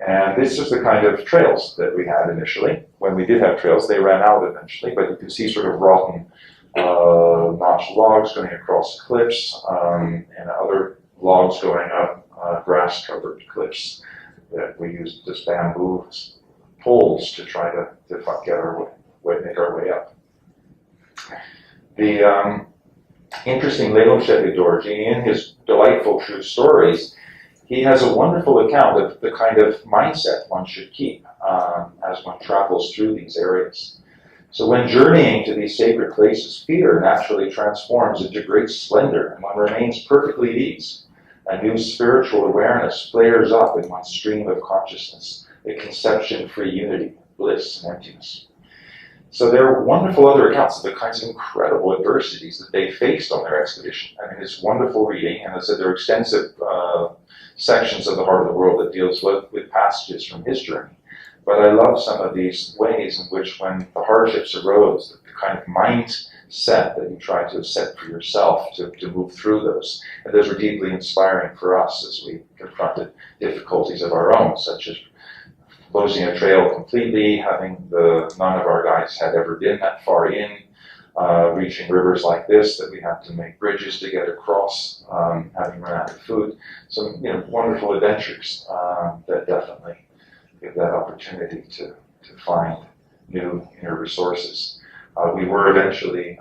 C: And this is the kind of trails that we had initially. When we did have trails, they ran out eventually, but you can see sort of rotten notched logs going across cliffs and other logs going up grass-covered cliffs that we used as bamboo poles to try to get our way, make our way up. The interesting Leon Shepidorji, in his delightful true stories, he has a wonderful account of the kind of mindset one should keep as one travels through these areas. So when journeying to these sacred places, fear naturally transforms into great splendor, and one remains perfectly at ease. A new spiritual awareness flares up in one's stream of consciousness, a conception-free unity, bliss, and emptiness. So there are wonderful other accounts of the kinds of incredible adversities that they faced on their expedition. I mean, it's wonderful reading, and as I said, there are extensive sections of The Heart of the World that deals with passages from his journey. But I love some of these ways in which, when the hardships arose, the kind of mindset that you try to set for yourself to move through those. And those were deeply inspiring for us as we confronted difficulties of our own, such as closing a trail completely, none of our guides had ever been that far in, reaching rivers like this that we had to make bridges to get across, having run out of food. Some wonderful adventures that definitely give that opportunity to find new inner resources. We were eventually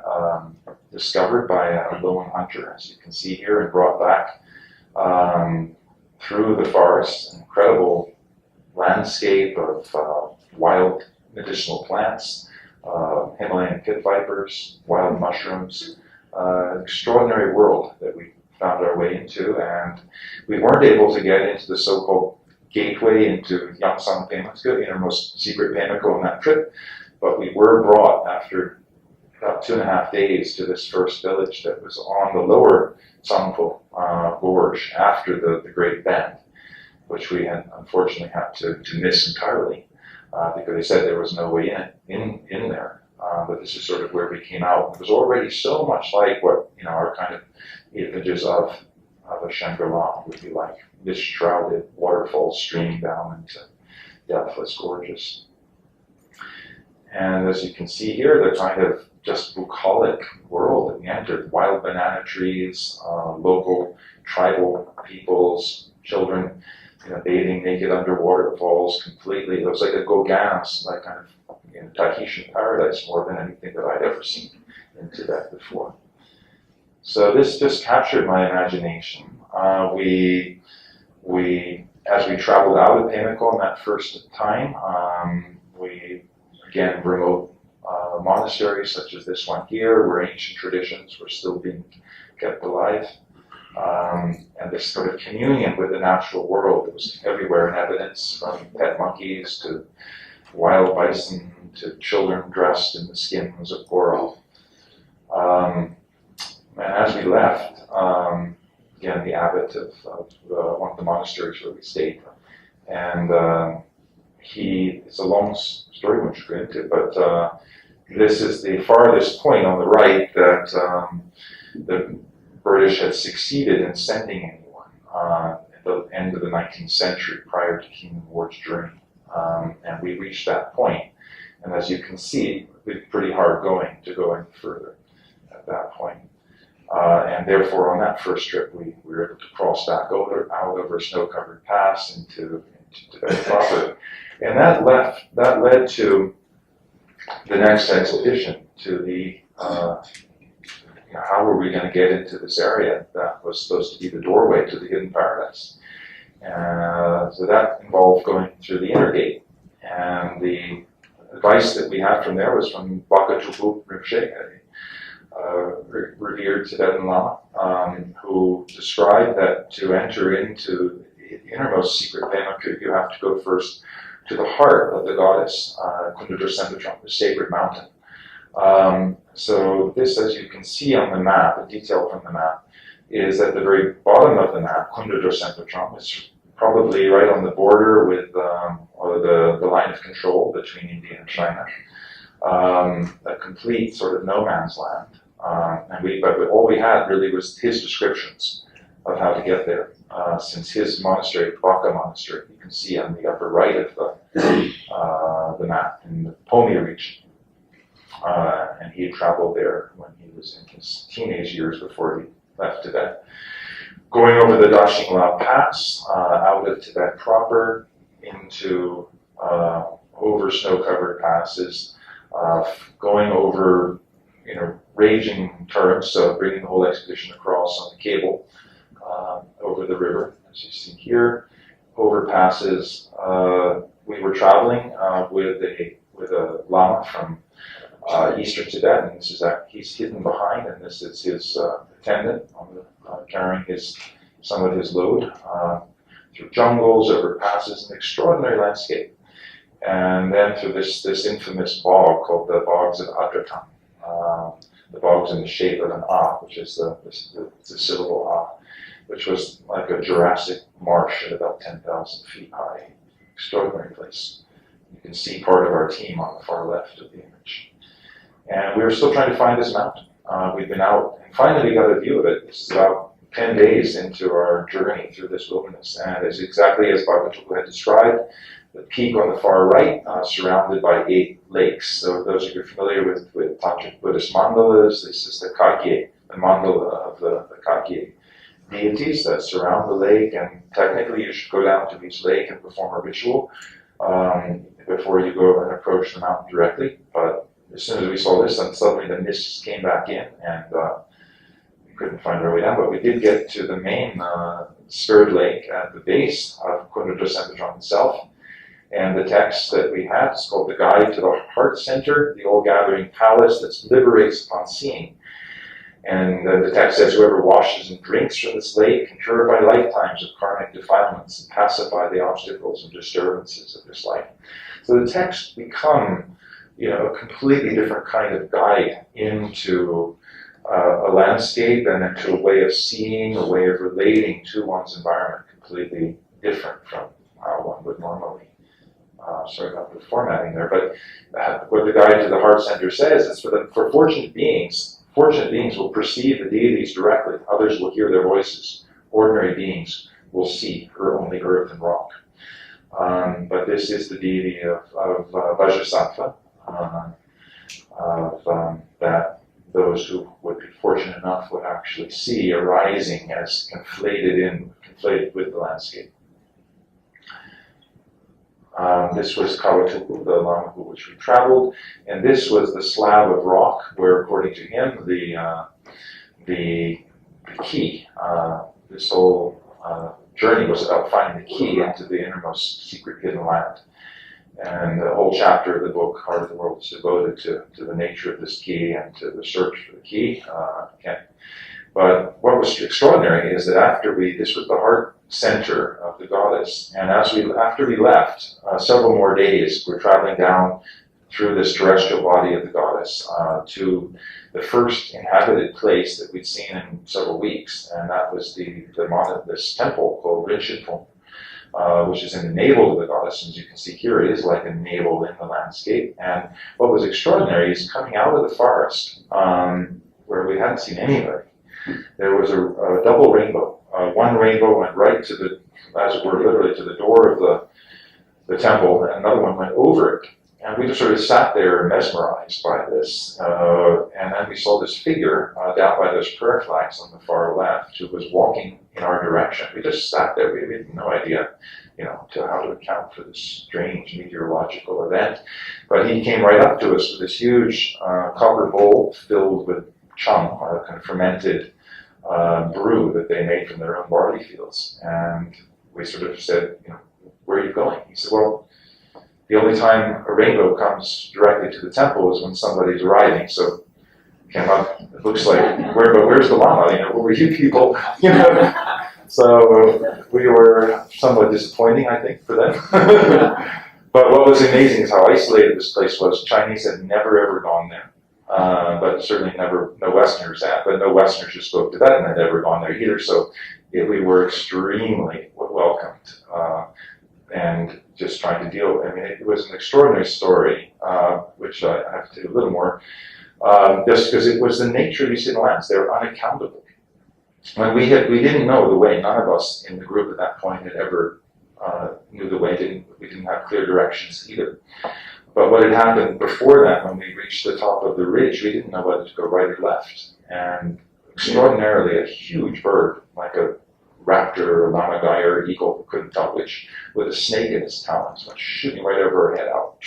C: discovered by a lone hunter, as you can see here, and brought back through the forest, an incredible landscape of wild medicinal plants, Himalayan pit vipers, wild mushrooms, extraordinary world that we found our way into, and we weren't able to get into the so-called gateway into Yangsang Pamukka, Innermost Secret Pamukka on that trip, but we were brought after about 2.5 days to this first village that was on the lower Tsangpo gorge after the Great Bend, which we had unfortunately had to miss entirely because they said there was no way in there. But this is sort of where we came out. It was already so much like what our kind of images of a Shangri-La would be like. Mist shrouded waterfalls streaming down into depthless gorges. And as you can see here, the kind of just bucolic world that we entered, wild banana trees, local tribal peoples, children, bathing naked under waterfalls completely. It was like a Gauguin's, like kind of Tahitian paradise more than anything that I'd ever seen in Tibet before. So this just captured my imagination. As we traveled out of Pimlico on that first time, we, again, remote monasteries such as this one here, where ancient traditions were still being kept alive. And this sort of communion with the natural world that was everywhere in evidence, from pet monkeys to wild bison to children dressed in the skins of coral. And as we left, again, the abbot of one of the monasteries where we stayed, and it's a long story we should go into, but this is the farthest point on the right that the British had succeeded in sending anyone at the end of the 19th century prior to King Ward's journey. And we reached that point, and as you can see, it was pretty hard going to go any further at that point. And therefore, on that first trip, we were able to cross back out over a snow-covered pass into Tibet proper. And that led to the next expedition, to the how were we going to get into this area that was supposed to be the doorway to the hidden paradise. So that involved going through the inner gate. And the advice that we had from there was from Bakatupu Rinpoche, revered Tibetan Lama, who described that to enter into the innermost secret Pema, you have to go first to the heart of the goddess, Kundra Sembachong, the sacred mountain. So this, as you can see on the map, a detail from the map, is at the very bottom of the map. Kundra Sembachong is probably right on the border with, or the line of control between India and China. A complete sort of no man's land. But all we had really was his descriptions of how to get there. Since his monastery, Baka Monastery, you can see on the upper right of the map in the Pomia region. And he had traveled there when he was in his teenage years before he left Tibet. Going over the Dashingla Pass, out of Tibet proper, into over snow-covered passes, going over raging torrents, so bringing the whole expedition across on the cable over the river, as you see here, over passes. We were traveling with a Lama from Eastern Tibet, and he's hidden behind, and this is his attendant carrying some of his load through jungles, over passes, an extraordinary landscape, and then through this infamous bog called the Bogs of Adratan. The bogs in the shape of an Ah, which is the syllable Ah, which was like a Jurassic marsh at about 10,000 feet high. Extraordinary place. You can see part of our team on the far left of the image. And we were still trying to find this mountain. We've been out and finally got a view of it. This is about 10 days into our journey through this wilderness. And it's exactly as Bhagavatam had described. The peak on the far right, surrounded by 8 lakes. So those of you familiar with Tantric Buddhist mandalas, this is the Kagye, the mandala of the Kagye deities that surround the lake. And technically you should go down to each lake and perform a ritual before you go and approach the mountain directly. But as soon as we saw this, then suddenly the mists came back in, and we couldn't find our way down. But we did get to the main spirit lake at the base of Kundra Sembachong itself. And the text that we had is called The Guide to the Heart Center, the all-gathering palace that liberates upon seeing. And the text says, whoever washes and drinks from this lake can purify lifetimes of karmic defilements and pacify the obstacles and disturbances of this life. So the texts become a completely different kind of guide into a landscape and into a way of seeing, a way of relating to one's environment, completely different from how one would normally. Sorry about the formatting there, but what the guide to the heart center says is for fortunate beings will perceive the deities directly. Others will hear their voices. Ordinary beings will see only earth and rock. But this is the deity of Vajrasattva, that those who would be fortunate enough would actually see arising as conflated with the landscape. This was Kawatuku, the Lama who which we traveled, and this was the slab of rock where, according to him, the key. This whole journey was about finding the key into the innermost secret hidden land. And the whole chapter of the book, Heart of the World, is devoted to the nature of this key and to the search for the key. But what was extraordinary is that this was the heart center of the goddess, and after we left, several more days, we're traveling down through this terrestrial body of the goddess to the first inhabited place that we'd seen in several weeks, and that was this temple called Rinzhipong, which is in the navel of the goddess. And as you can see here, it is like a navel in the landscape. And what was extraordinary is coming out of the forest, where we hadn't seen anybody, there was a double rainbow. One rainbow went right to as it were, literally to the door of the temple, and another one went over it. And we just sort of sat there mesmerized by this. And then we saw this figure down by those prayer flags on the far left who was walking in our direction. We just sat there. We had no idea, how to account for this strange meteorological event. But he came right up to us with this huge copper bowl filled with chung, a kind of fermented brew that they made from their own barley fields. And we sort of said, where are you going? He said, well, the only time a rainbow comes directly to the temple is when somebody's arriving. So came up, it looks like, where's the Lama? Who were you people? So we were somewhat disappointing, I think, for them. But what was amazing is how isolated this place was. Chinese had never ever gone there. But certainly no Westerners had, but no Westerners who spoke Tibetan had ever gone there either. So we were extremely welcomed, and just trying to deal with it. I mean, it was an extraordinary story, which I have to do a little more, just because it was the nature of these hidden lands. They were unaccountable. When we didn't know the way. None of us in the group at that point had ever knew the way. We didn't have clear directions either. But what had happened before that, when we reached the top of the ridge, we didn't know whether to go right or left. And extraordinarily, a huge bird, like a raptor or lammergeier or eagle, couldn't tell which, with a snake in its talons, went shooting right over our head out.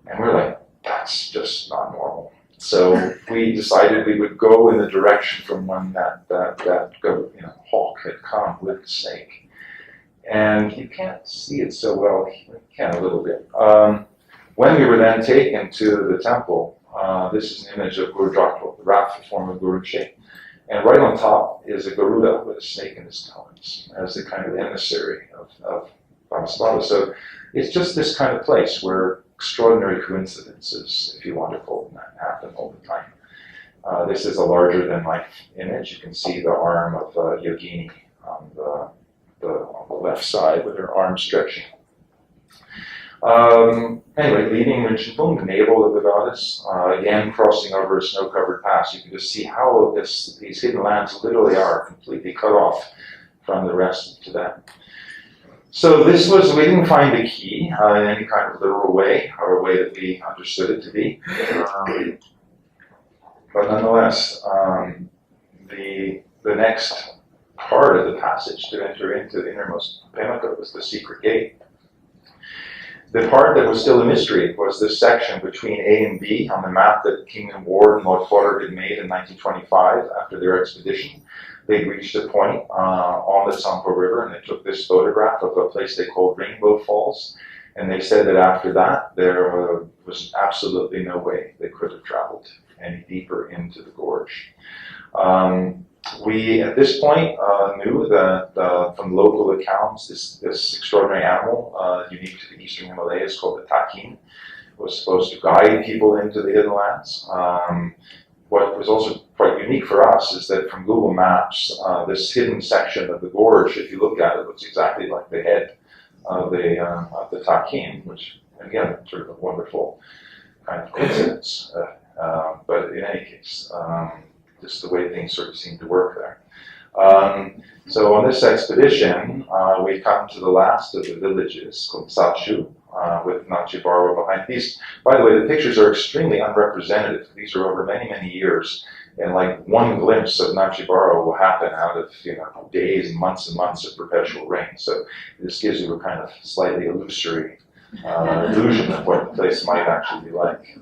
C: And we're like, that's just not normal. So we decided we would go in the direction from when that hawk had come with the snake. And you can't see it so well, you can a little bit. When we were then taken to the temple, this is an image of Guru Drakpa, the wrathful form of Guru Che. And right on top is a Garuda with a snake in his talons as the kind of emissary of Padmapani. So it's just this kind of place where extraordinary coincidences, if you want to call them that, happen all the time. This is a larger-than-life image. You can see the arm of Yogini on the left side with her arm stretching. Anyway, leaving Rinzhipong, the navel of the goddess, again crossing over a snow-covered pass, you can just see how these hidden lands literally are completely cut off from the rest of Tibet. So we didn't find the key in any kind of literal way, or a way that we understood it to be. But nonetheless, the next part of the passage to enter into the innermost Pemaka was the secret gate. The part that was still a mystery was this section between A and B on the map that Kingdom Ward and Lord Potter had made in 1925 after their expedition. They reached a point on the Tsangpo River, and they took this photograph of a place they called Rainbow Falls. And they said that after that, there was absolutely no way they could have traveled any deeper into the gorge. We, at this point, knew that from local accounts, this extraordinary animal, unique to the eastern Himalayas, called the Dakini, was supposed to guide people into the hidden lands. What was also quite unique for us is that from Google Maps, this hidden section of the gorge, if you look at it, looks exactly like the head of the Dakini, which again, sort of a wonderful kind of coincidence. But in any case, just the way things sort of seem to work there. So on this expedition, we come to the last of the villages called Sachu, with Nachibaro behind. These, by the way, the pictures are extremely unrepresentative. These are over many, many years. And like one glimpse of Nachibaro will happen out of days and months of perpetual rain. So this gives you a kind of slightly illusory illusion of what the place might actually be like.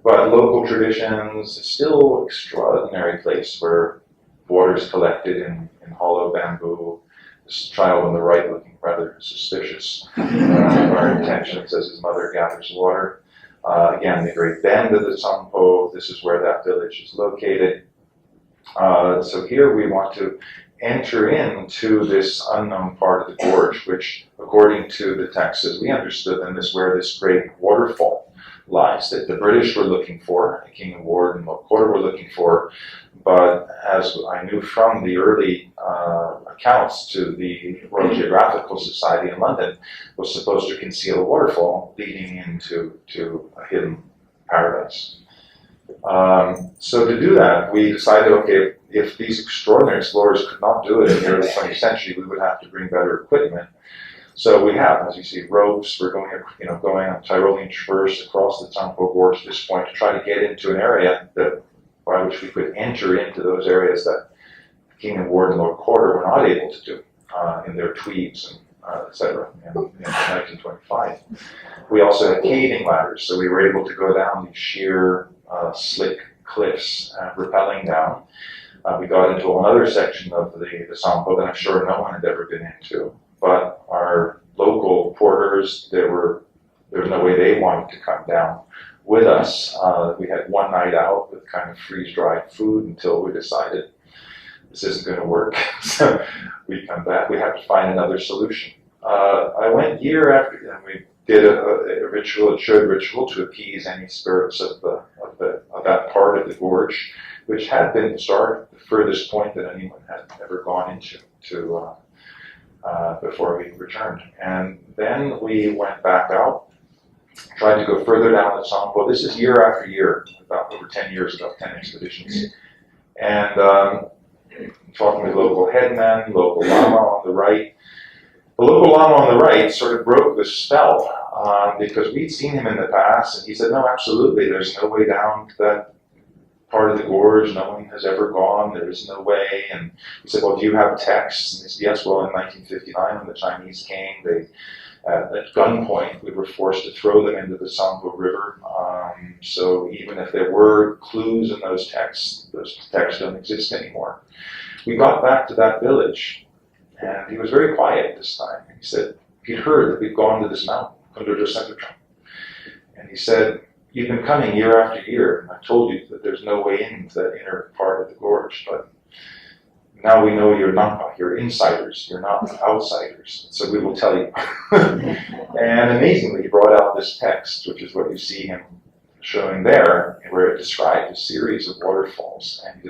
C: But local traditions, it's still an extraordinary place where water is collected in hollow bamboo. This child on the right looking rather suspicious of our intentions as his mother gathers water. Again, the great bend of the Sampo, this is where that village is located. So here we want to enter into this unknown part of the gorge, which according to the text as we understood them is where this great waterfall lies that the British were looking for, the King of Ward and Lokor were looking for, but as I knew from the early accounts to the Royal Geographical Society in London, was supposed to conceal a waterfall leading into a hidden paradise. So to do that, we decided, okay, if these extraordinary explorers could not do it in the early 20th century, we would have to bring better equipment. So we have, as you see, ropes. We're going on Tyrolean traverse across the Tsampo Gorge at this point to try to get into an area by which we could enter into those areas that King and Ward and Lord Corder were not able to do in their tweeds and etc. in 1925. We also had caving ladders, so we were able to go down these sheer, slick cliffs, rappelling down. We got into another section of the Sampo that I'm sure no one had ever been into. But our local porters, there was no way they wanted to come down with us. We had one night out with kind of freeze-dried food until we decided this isn't going to work. So we come back. We have to find another solution. I went year after, and we did a ritual, a churd ritual to appease any spirits of that part of the gorge, which had been the furthest point that anyone had ever gone into before we returned. And then we went back out, tried to go further down the Sampo. This is year after year, about over 10 years ago, 10 expeditions. And talking with local headmen, local lama on the right. The local lama on the right sort of broke the spell because we'd seen him in the past, and he said, no, absolutely, there's no way down to that part of the gorge, no one has ever gone, there is no way. And he said, well, do you have texts? And he said, yes, well, in 1959 when the Chinese came, at gunpoint, we were forced to throw them into the Sampo River. So even if there were clues in those texts don't exist anymore. We got back to that village, and he was very quiet this time. He said, he'd heard that we'd gone to this mountain, Kundurjo Central. And he said, you've been coming year after year, and I've told you that there's no way into that inner part of the gorge, but now we know you're insiders, you're not outsiders, so we will tell you. And amazingly, he brought out this text, which is what you see him showing there, where it describes a series of waterfalls, and he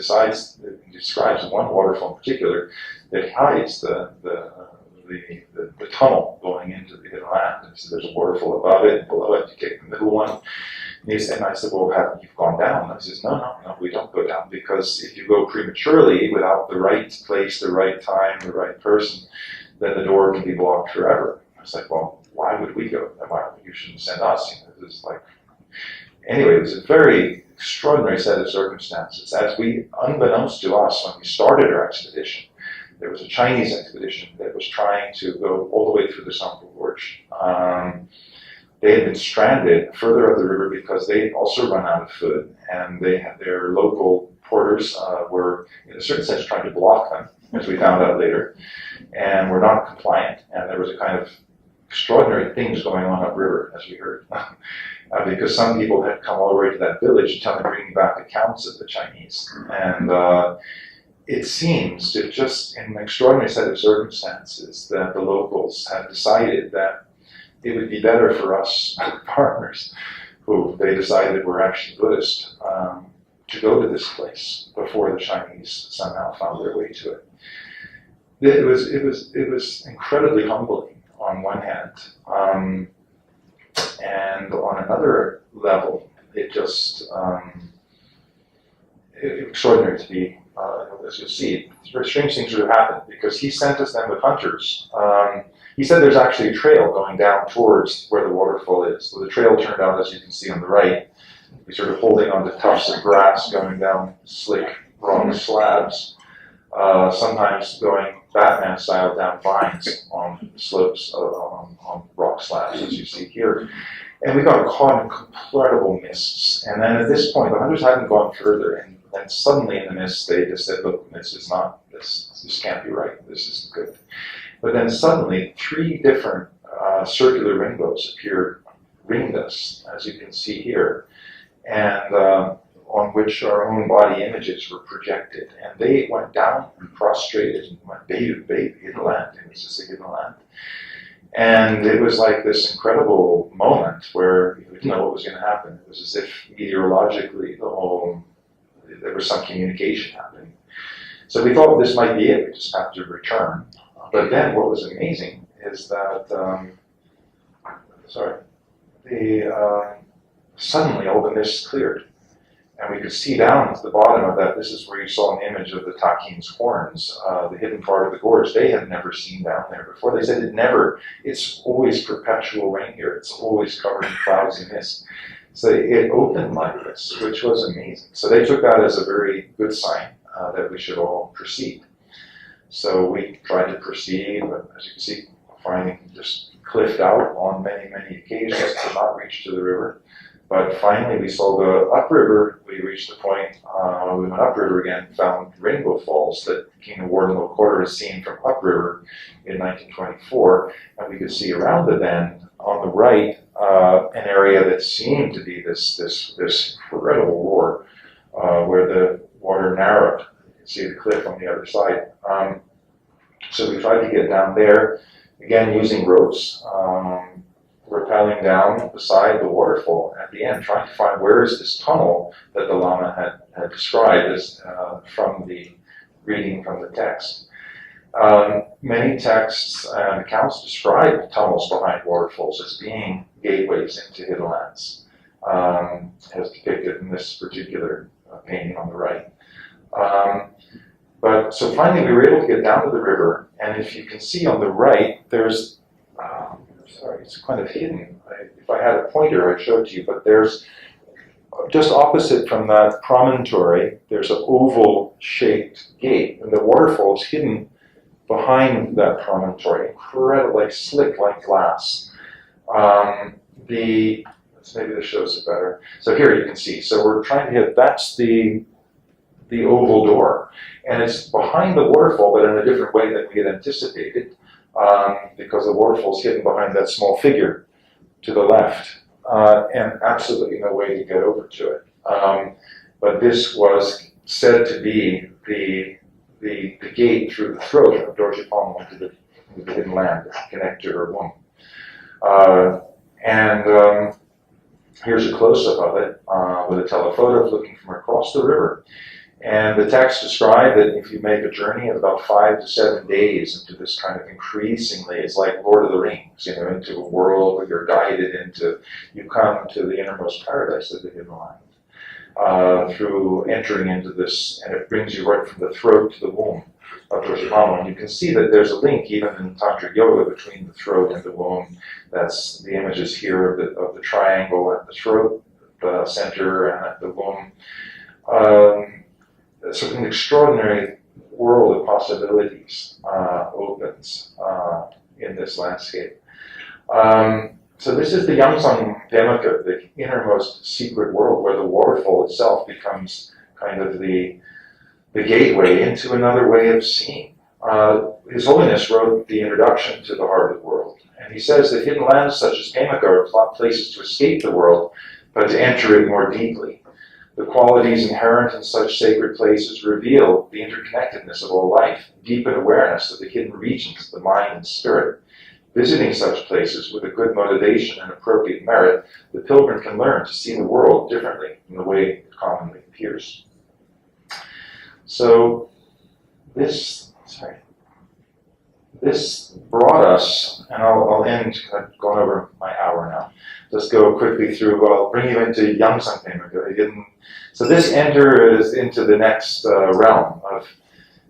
C: describes one waterfall in particular that hides the tunnel going into the hidden land. And so there's a waterfall above it, below it, you take the middle one. And I said, well, have you gone down? And he says, no, we don't go down, because if you go prematurely without the right place, the right time, the right person, then the door can be blocked forever. I was like, well, why would we go? You shouldn't send us. This is like, anyway, it was a very extraordinary set of circumstances. As unbeknownst to us, when we started our expedition, there was a Chinese expedition that was trying to go all the way through the Sampo Gorge. They had been stranded further up the river because they had also run out of food, and their local porters were, in a certain sense, trying to block them, as we found out later, and were not compliant. And there was a kind of extraordinary things going on upriver, as we heard, because some people had come all the way to that village bringing back accounts of the Chinese. And it seems to just, in an extraordinary set of circumstances, that the locals had decided that it would be better for us farmers, who they decided were actually Buddhist, to go to this place before the Chinese somehow found their way to it. It was incredibly humbling on one hand, and on another level, it just extraordinary to be. As you'll see, very strange things would have happened because he sent us then with hunters. He said there's actually a trail going down towards where the waterfall is. So the trail turned out, as you can see on the right, we sort of holding on to tufts of grass going down slick rock slabs, sometimes going Batman style down vines on slopes on rock slabs, as you see here. And we got caught in incredible mists. And then at this point, the hunters hadn't gone further, and then suddenly in the mist, they just said, look, this is not, this can't be right, this isn't good. But then suddenly, 3 different circular rainbows appeared, ringed us, as you can see here, and on which our own body images were projected. And they went down and prostrated and went, babe, hidden land. And this is a hidden land. And it was like this incredible moment where you didn't know what was going to happen. It was as if meteorologically there was some communication happening. So we thought this might be it. We just have to return. But then what was amazing is that, suddenly all the mist cleared. And we could see down to the bottom of that. This is where you saw an image of the Takin's horns, the hidden part of the gorge. They had never seen down there before. They said it's always perpetual rain here. It's always covered in clouds and mist. So it opened like this, which was amazing. So they took that as a very good sign that we should all proceed. So we tried to proceed, but as you can see, finding just cliffed out on many, many occasions, could not reach to the river. But finally we saw the upriver. We reached the point, we went upriver again, found rainbow falls that King of Wardenlow Quarter has seen from upriver in 1924. And we could see around the bend on the right, an area that seemed to be this incredible roar, where the water narrowed. You can see the cliff on the other side. So we tried to get down there, again using ropes, rappelling down beside the waterfall at the end, trying to find where is this tunnel that the Lama had described as from the reading from the text. Many texts and accounts describe tunnels behind waterfalls as being gateways into hidden lands, as depicted in this particular painting on the right. But so finally we were able to get down to the river, and if you can see on the right, there's, it's kind of hidden. If I had a pointer, I'd show it to you, but there's, just opposite from that promontory, there's an oval-shaped gate, and the waterfall is hidden behind that promontory, incredible, like slick like glass. Maybe this shows it better. So here you can see. So we're trying to hit, that's the oval door. And it's behind the waterfall, but in a different way than we had anticipated, because the waterfall's hidden behind that small figure to the left, and absolutely no way to get over to it. But this was said to be the gate through the throat of Dorje Palm into the hidden land, to connect to her womb. Here's a close-up of it with a telephoto of looking from across the river. And the text described that if you make a journey of about 5 to 7 days into this kind of increasingly, it's like Lord of the Rings, into a world where you're guided into, you come to the innermost paradise of the hidden land, through entering into this, and it brings you right from the throat to the womb of Dorje Palm. And you can see that there's a link even in Tantric Yoga between the throat and the womb. That's the images here of the triangle at the throat, the center, and at the womb. So an extraordinary world of possibilities opens in this landscape. So this is the Yamsang Demaka, the innermost secret world, where the waterfall itself becomes kind of the gateway into another way of seeing. His Holiness wrote the introduction to the Heart of the World, and he says that hidden lands such as Demaka are not places to escape the world, but to enter it more deeply. The qualities inherent in such sacred places reveal the interconnectedness of all life, deepen awareness of the hidden regions of the mind and spirit, visiting such places with a good motivation and appropriate merit, the pilgrim can learn to see the world differently from the way it commonly appears. So this brought us, and I'll end, I've gone over my hour now. Let's go quickly through, I'll bring you into Yamsang Pemaka. So this enters into the next realm of,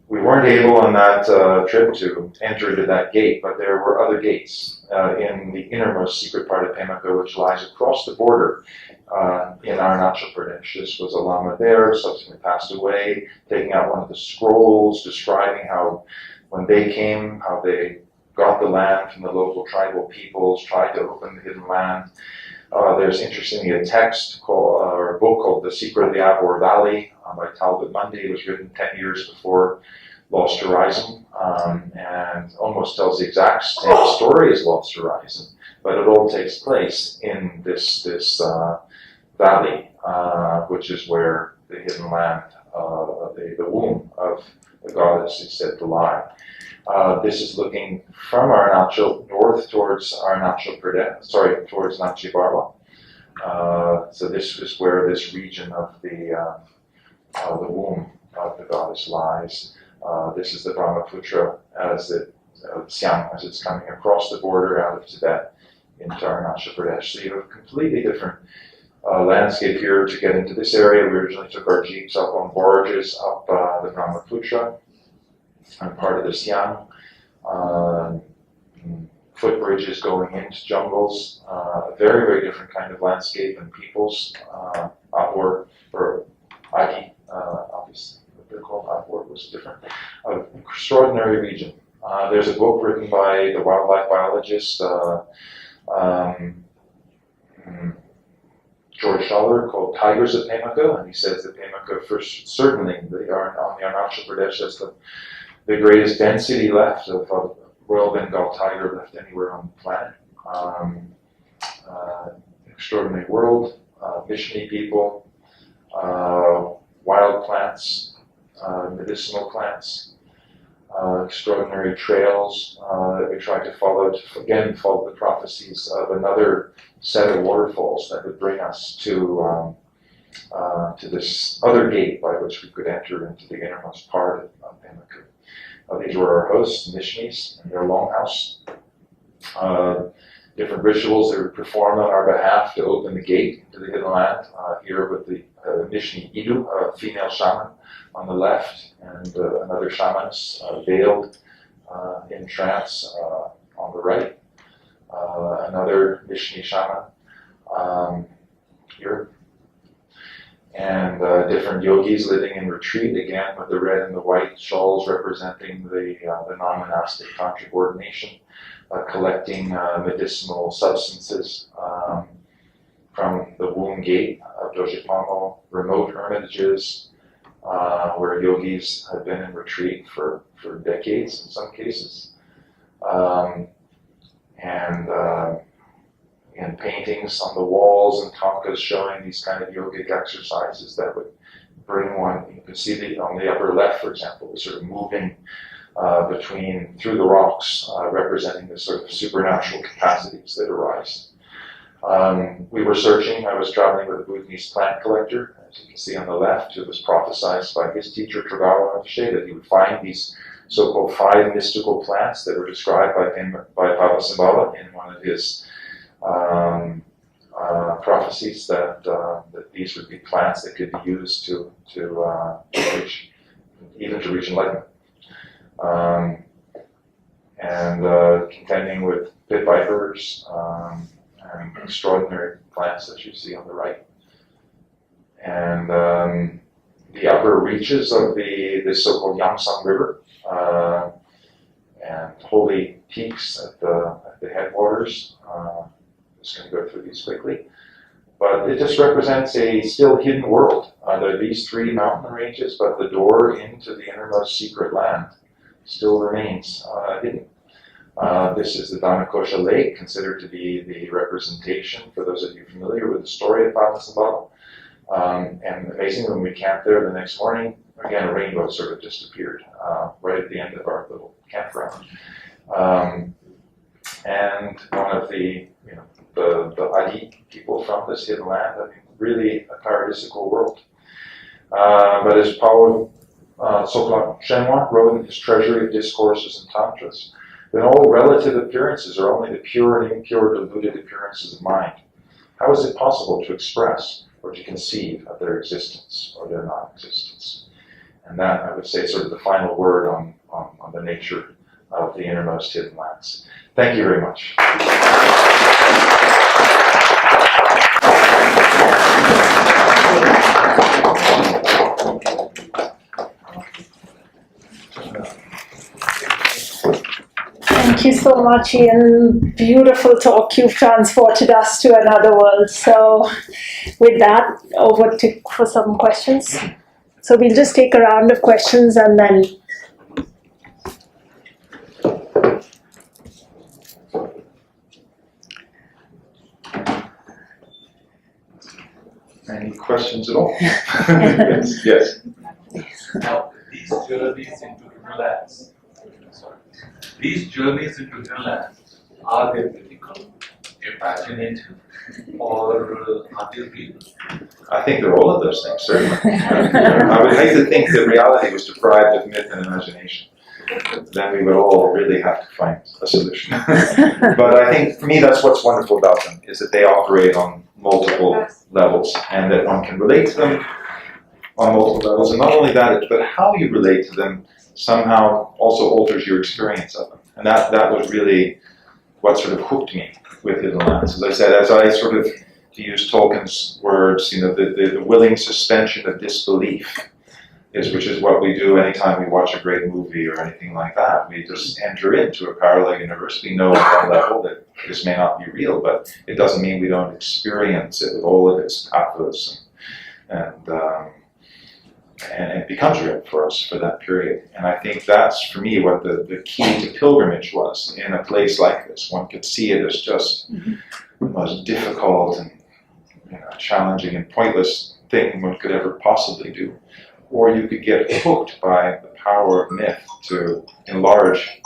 C: we weren't able on that trip to enter into that gate, but there were other gates in the innermost secret part of Pemaka, which lies across the border in Arunachal Pradesh. This was a Lama there, subsequently passed away, taking out one of the scrolls describing how when they came, how they got the land from the local tribal peoples, tried to open the hidden land. There's interestingly a text called, or a book called The Secret of the Abor Valley by Padmapani. It was written 10 years before Lost Horizon, and almost tells the exact same story as Lost Horizon, but it all takes place in this valley, which is where the hidden land, the womb of the goddess is said to lie. This is looking from Arunachal north towards Arunachal Pradesh, towards Nachi Barwa. So this is where this region of the womb of the goddess lies. This is the Brahmaputra as Siam, as it's coming across the border out of Tibet into Arunachal Pradesh. So you have a completely different landscape here to get into this area. We originally took our jeeps up on barges up the Brahmaputra and part of the Siam. Footbridges going into jungles, a very, very different kind of landscape and peoples. Abor, or Agi, obviously, what they're called, Abor was different. An extraordinary region. There's a book written by the wildlife biologist George Schaller called Tigers of Pemaka, and he says that Pemaka, first, certainly they are on the Arunachal Pradesh, has the greatest density left of Royal Bengal tiger left anywhere on the planet. Extraordinary world, Mishni people, wild plants, medicinal plants, extraordinary trails that we tried to follow to, again, follow the prophecies of another set of waterfalls that would bring us to this other gate by which we could enter into the innermost part of Pemaka. These were our hosts, Mishnis, in their longhouse. Different rituals they would perform on our behalf to open the gate into the hidden land. Here with the Mishni Idu, a female shaman on the left, and another shamaness veiled in trance on the right. Another Mishni shaman here. And different yogis living in retreat, again with the red and the white shawls representing the non-monastic tantric ordination, collecting medicinal substances from the womb gate of Dojipamo, remote hermitages where yogis have been in retreat for decades in some cases, and paintings on the walls and tankas showing these kind of yogic exercises that would bring one. You can see on the upper left, for example, the sort of moving through the rocks, representing the sort of supernatural capacities that arise. We were searching. I was traveling with a Bhutanese plant collector, as you can see on the left, who was prophesied by his teacher Tragawa Rinpoche that he would find these so-called 5 mystical plants that were described by Padmapani in one of his prophecies that these would be plants that could be used to reach enlightenment, and contending with pit vipers and extraordinary plants that you see on the right, and the upper reaches of the so-called Yamsang River and holy peaks at the headwaters. Just going to go through these quickly. But it just represents a still hidden world. There are these 3 mountain ranges, but the door into the innermost secret land still remains hidden. This is the Dhanakosha Lake, considered to be the representation, for those of you familiar with the story of Padmapani. And amazingly, when we camped there the next morning, again, a rainbow sort of just appeared right at the end of our little campground. and one of the Ali people from this hidden land. I mean, really a paradisical world. But as Paul Sokla Shenhua wrote in his Treasury of Discourses and Tantras, then all relative appearances are only the pure and impure deluded appearances of mind. How is it possible to express or to conceive of their existence or their non-existence? And that, I would say, is sort of the final word on the nature of the innermost hidden lands. Thank you very much.
D: Thank you so much, Ian. Beautiful talk. You've transported us to another world. So with that, over for some questions. So we'll just take a round of questions and then...
C: Any questions at all? Yes. Yes.
E: Now, these journeys into hidden lands, these journeys into hidden lands, are they mythical, imaginative, or are they real?
C: I think they're all of those things, certainly. I would hate to think that reality was deprived of myth and imagination. Then we would all really have to find a solution. But I think, for me, that's what's wonderful about them, is that they operate on multiple levels, and that one can relate to them on multiple levels. And not only that, but how you relate to them somehow also alters your experience of them. And that was really what sort of hooked me with hidden lands. As I said, as I sort of, to use Tolkien's words, the willing suspension of disbelief, which is what we do anytime we watch a great movie or anything like that. We just enter into a parallel universe. We know at one level that this may not be real, but it doesn't mean we don't experience it with all of its pathos, and it becomes real for us for that period. And I think that's, for me, what the key to pilgrimage was. In a place like this, one could see it as just the most difficult and challenging and pointless thing one could ever possibly do. Or you could get hooked by the power of myth to enlarge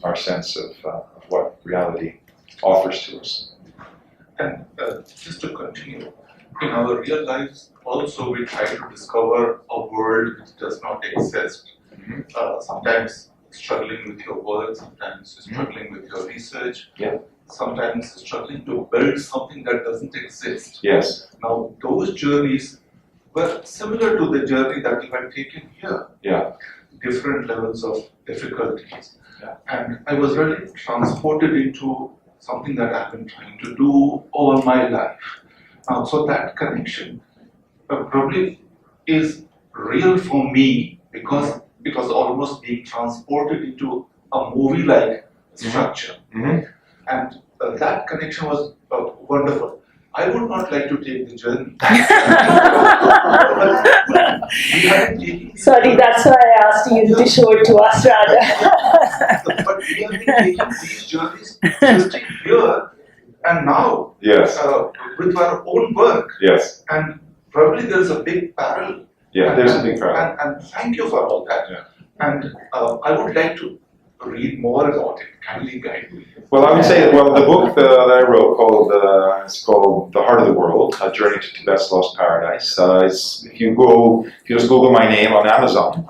C: our sense of what reality offers to us.
E: And just to continue, in our real lives, also we try to discover a world which does not exist. Sometimes struggling with your work, sometimes struggling with your research, sometimes struggling to build something that doesn't exist.
C: Yes.
E: Now, those journeys were similar to the journey that you had taken here.
C: Yeah.
E: Different levels of difficulties.
C: Yeah.
E: And I was really transported into something that I've been trying to do all my life. So that connection probably is real for me because it was almost being transported into a movie-like structure.
C: Mm-hmm.
E: And that connection was wonderful. I would not like to take the journey.
D: Sorry, that's why I asked you to show it to us rather.
E: But we have been taking these journeys sitting here and now
C: Yes.
E: With our own work.
C: Yes.
E: And probably there's a big parallel.
C: Yeah, there's a big parallel.
E: And thank you for all that.
C: Yeah.
E: And I would like to read more about it. Kindly guide me.
C: Well, I would say, the book that I wrote it's called The Heart of the World, A Journey to Tibet's Lost Paradise. If you just Google my name on Amazon,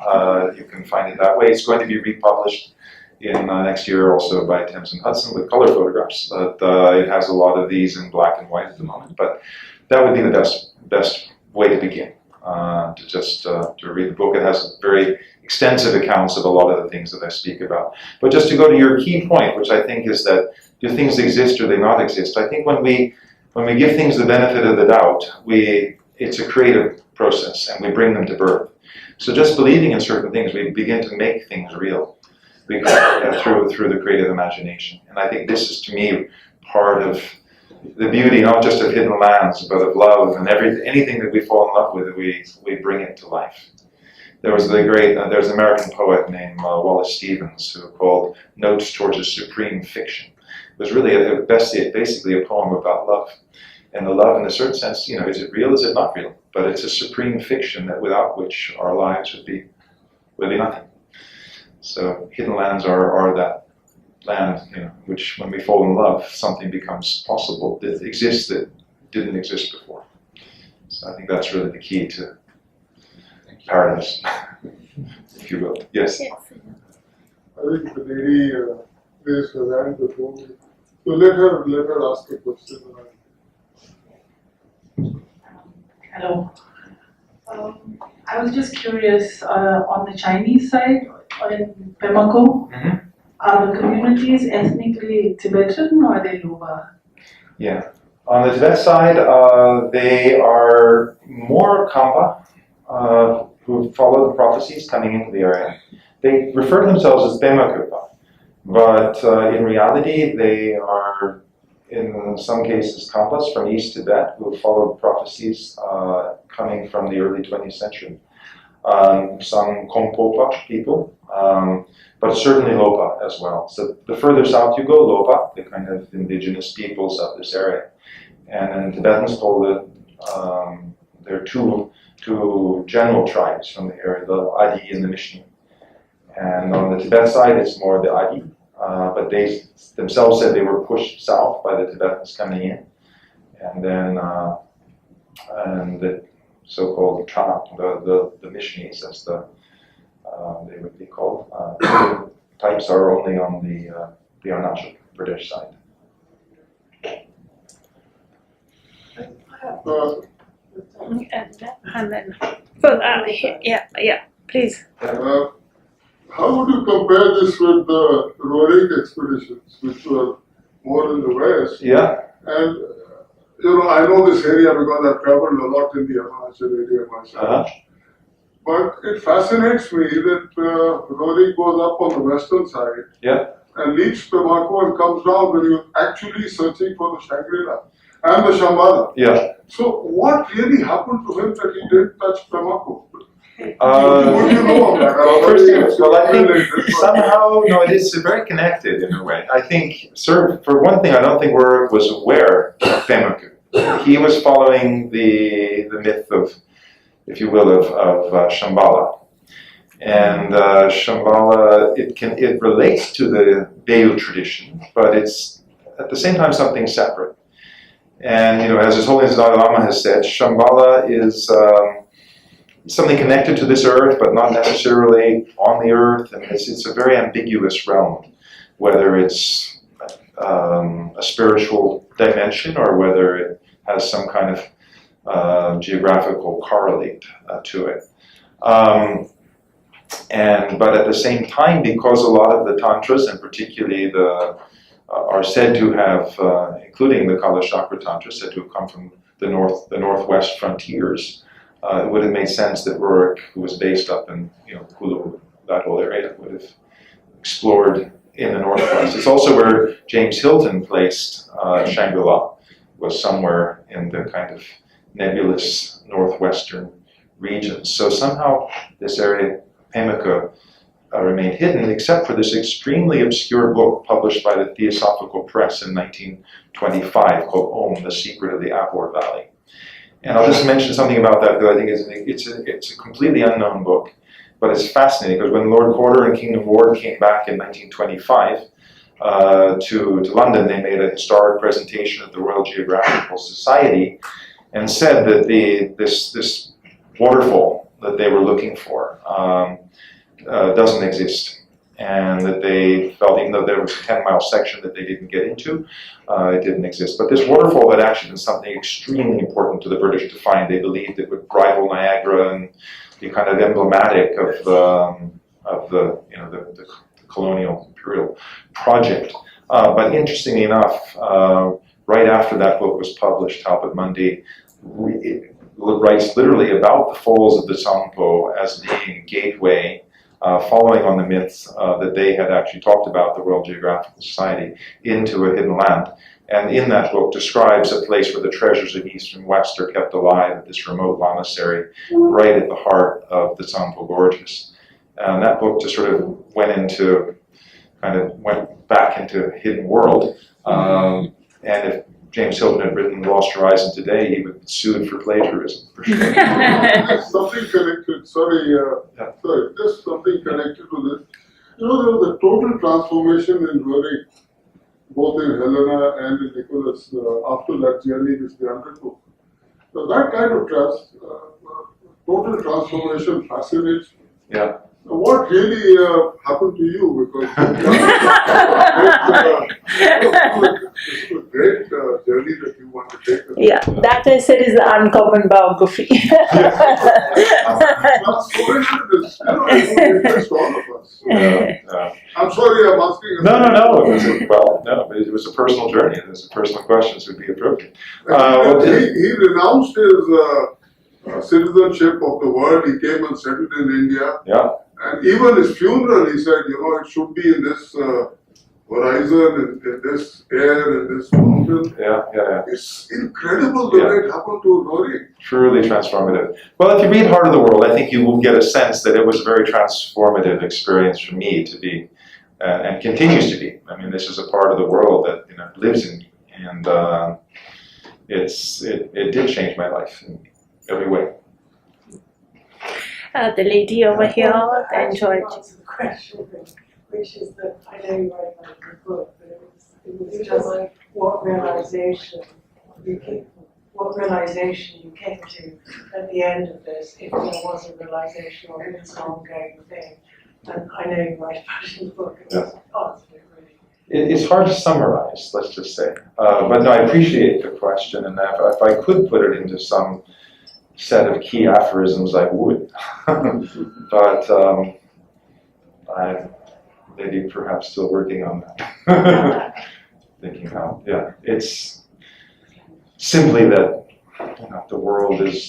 C: you can find it that way. It's going to be republished in next year also by Thames and Hudson with color photographs. But it has a lot of these in black and white at the moment. But that would be the best way to begin, to read the book. It has very extensive accounts of a lot of the things that I speak about. But just to go to your key point, which I think is that do things exist or do they not exist? I think when we give things the benefit of the doubt, it's a creative process and we bring them to birth. So just believing in certain things, we begin to make things real through the creative imagination. And I think this is, to me, part of the beauty, not just of hidden lands, but of love and anything that we fall in love with, we bring it to life. There's an American poet named Wallace Stevens who called Notes Towards a Supreme Fiction. It was really basically a poem about love. And the love, in a certain sense, is it real, is it not real? But it's a supreme fiction that without which our lives would be nothing. So hidden lands are land, which when we fall in love, something becomes possible that exists that didn't exist before. So I think that's really the key to paradise, if you will. Yes?
F: I think the lady raised her hand before me. So let her ask a question.
G: Hello. I was just curious, on the Chinese side, in Bamako, are the communities ethnically Tibetan or are they Luba?
C: Yeah. On the Tibet side, they are more Kampa, who follow the prophecies coming into the area. They refer to themselves as Bemakupa, but in reality, they are, in some cases, Kampas from East Tibet who followed prophecies coming from the early 20th century. Some Kongpopa people, but certainly Lopa as well. So the further south you go, Lopa, the kind of indigenous peoples of this area. And in Tibetans call it, there are two general tribes from the area, the Adi and the Mishni. And on the Tibet side, it's more the Adi, but they themselves said they were pushed south by the Tibetans coming in. And then, and the so-called Tranak, the Mishnis, as they would be called. Types are only on the Arunachal Pradesh side.
D: And then, so, yeah, please.
F: How would you compare this with the roaring expeditions, which were more in the west?
C: Yeah.
F: And I know this area because I've traveled a lot in the Arunachal area myself. But it fascinates me that roaring goes up on the western side and leaves Bamako and comes down when you're actually searching for the Shangri-La and the Shambhala.
C: Yeah.
F: So what really happened to him that he didn't touch Bamako?
C: What
F: do you know of that?
C: I think somehow, no, it is very connected in a way. I think, for one thing, I don't think Warwick was aware of Bamaku. He was following the myth of, if you will, of Shambhala. And Shambhala, it relates to the Bayu tradition, but it's at the same time something separate. And as His Holiness Dalai Lama has said, Shambhala is something connected to this earth, but not necessarily on the earth. And it's a very ambiguous realm, whether it's a spiritual dimension or whether it has some kind of geographical correlate to it. But at the same time, because a lot of the tantras, and particularly are said to have, including the Kala Chakra Tantra, said to have come from the northwest frontiers, it would have made sense that Rurik, who was based up in Kulu, that whole area, would have explored in the northwest. It's also where James Hilton placed Shangri-La, was somewhere in the kind of nebulous northwestern regions. So somehow this area, Pemaka, remained hidden, except for this extremely obscure book published by the Theosophical Press in 1925 called Om, The Secret of the Abor Valley. And I'll just mention something about that, because I think it's a completely unknown book, but it's fascinating, because when Lord Corder and Kingdom Ward came back in 1925 to London, they made a historic presentation at the Royal Geographical Society and said that this waterfall that they were looking for doesn't exist, and that they felt, even though there was a 10-mile section that they didn't get into, it didn't exist. But this waterfall had actually been something extremely important to the British to find. They believed it would rival Niagara and be kind of emblematic of the colonial imperial project. But interestingly enough, right after that book was published, Talbot Mundy writes literally about the falls of the Tsangpo as being a gateway, following on the myths that they had actually talked about, the Royal Geographical Society, into a hidden land. And in that book describes a place where the treasures of East and West are kept alive at this remote monastery right at the heart of the Tsangpo Gorges. And that book just sort of went back into a hidden world. And if James Hilton had written Lost Horizon today, he would be sued for plagiarism, for sure.
F: Something connected, just something connected to this. You know, there was a total transformation in Rory, both in Helena and in Nicholas, after that journey which they undertook. So that kind of total transformation fascinates me.
C: Yeah.
F: Now, what really happened to you? Because this is a great journey that you want to take.
D: Yeah, that I said is the uncommon biography.
F: Transformation is, it interests all of us.
C: Yeah.
F: I'm sorry, I'm asking.
C: No. It was a personal journey, and there's personal questions would be appropriate.
F: He renounced his citizenship of the world. He came and settled in India.
C: Yeah.
F: And even his funeral, he said, it should be in this horizon, in this air, in this mountain.
C: Yeah.
F: It's incredible the way it happened to Rory.
C: Truly transformative. Well, if you read Heart of the World, I think you will get a sense that it was a very transformative experience for me to be, and continues to be. I mean, this is a part of the world that lives in me, and it did change my life in every way.
D: The lady over here enjoyed.
H: The question, which is that I know you write about the book, but it was just like what realization you came to at the end of this, if there was a realization or if it's an ongoing thing. And I know you write about it in the book. It's really.
C: It's hard to summarize, let's just say. But no, I appreciate the question, and if I could put it into some set of key aphorisms, I would. But I'm maybe perhaps still working on that. Thinking how, it's simply that the world is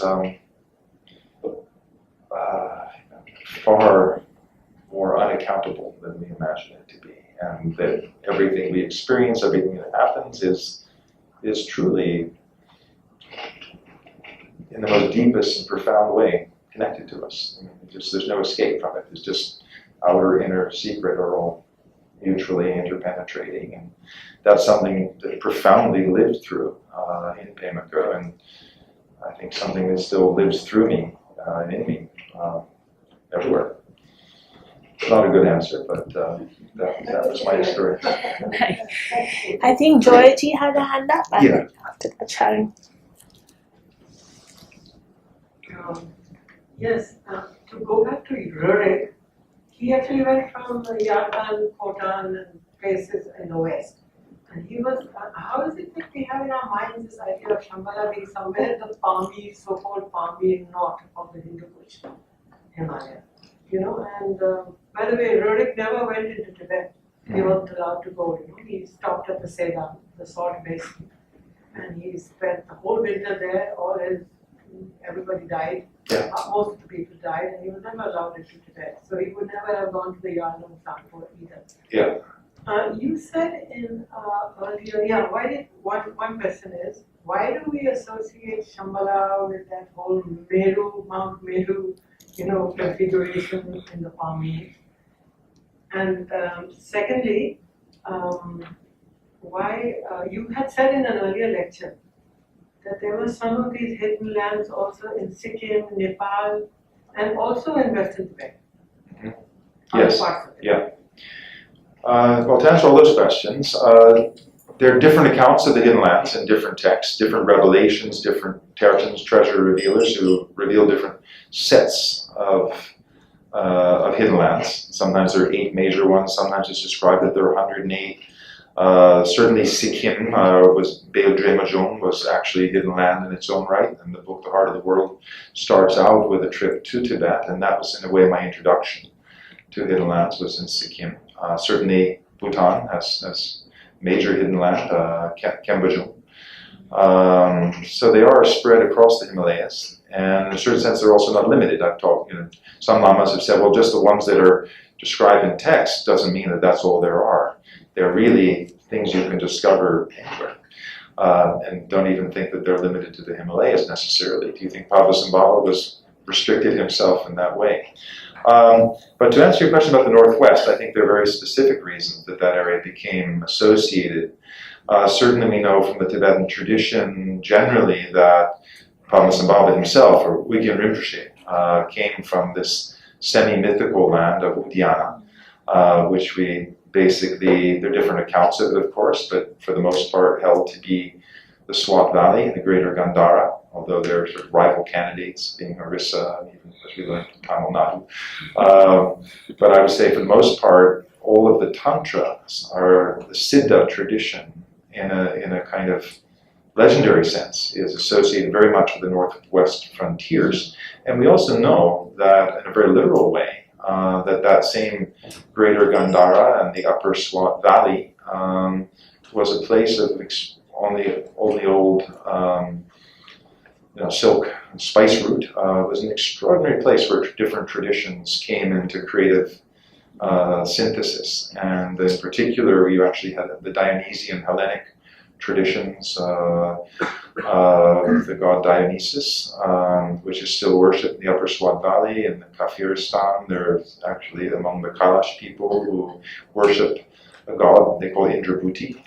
C: far more unaccountable than we imagine it to be, and that everything we experience, everything that happens is truly, in the most deepest and profound way, connected to us. I mean, there's no escape from it. It's just outer, inner, secret are all mutually interpenetrating, and that's something that profoundly lived through in Pemaka, and I think something that still lives through me and in me everywhere. Not a good answer, but that was my experience.
D: I think Joyati had a hand up.
C: Yeah.
D: After that, Sharon.
H: Yes, to go back to Rurik, he actually went from Yartan, Khotan, and places in the west. And he was, how is it that we have in our minds this idea of Shambhala being somewhere in the palmy, so-called palmy north of the Hindu Kush, Himalaya? And by the way, Rurik never went into Tibet. He wasn't allowed to go, He stopped at the Sedam, the salt basin. And he spent the whole winter there, everybody died.
C: Yeah.
H: Most of the people died, and he was never allowed into Tibet. So he would never have gone to the Yarlung Sampo either.
C: Yeah.
H: You said in earlier, why did one question is, why do we associate Shambhala with that whole Mount Meru, configuration in the palm? And secondly, why you had said in an earlier lecture that there were some of these hidden lands also in Sikkim, Nepal, and also in Western Tibet.
C: Yes. Yeah. Well, to answer all those questions, there are different accounts of the hidden lands in different texts, different revelations, different Teretans, treasure revealers who reveal different sets of hidden lands. Sometimes there are 8 major ones, sometimes it's described that there are 108. Certainly Sikkim Beodre was actually hidden land in its own right, and the book The Heart of the World starts out with a trip to Tibet, and that was in a way my introduction to hidden lands was in Sikkim. Certainly Bhutan has major hidden land, Kembajung. So they are spread across the Himalayas, and in a certain sense they're also not limited. I've talked, some lamas have said, well, just the ones that are described in text doesn't mean that that's all there are. They're really things you can discover anywhere, and don't even think that they're limited to the Himalayas necessarily. Do you think Padmapani was restricted himself in that way? But to answer your question about the Northwest, I think there are very specific reasons that area became associated. Certainly we know from the Tibetan tradition generally that Padmapani himself, or Ugyen Rinpoche, came from this semi-mythical land of Uddiyana. which we basically, there are different accounts of it, of course, but for the most part held to be the Swat Valley and the Greater Gandhara, although they're sort of rival candidates, being Orissa, and even as we learned Tamil Nadu. But I would say for the most part, all of the tantras are the Siddha tradition in a kind of legendary sense is associated very much with the northwest frontiers. And we also know that in a very literal way, that same Greater Gandhara and the Upper Swat Valley was a place of on the old silk and spice route. Was an extraordinary place where different traditions came into creative synthesis. And in particular, you actually had the Dionysian Hellenic traditions, the god Dionysus, which is still worshipped in the Upper Swat Valley and the Kafiristan. There's actually among the Kalash people who worship a god they call Indrabhuti,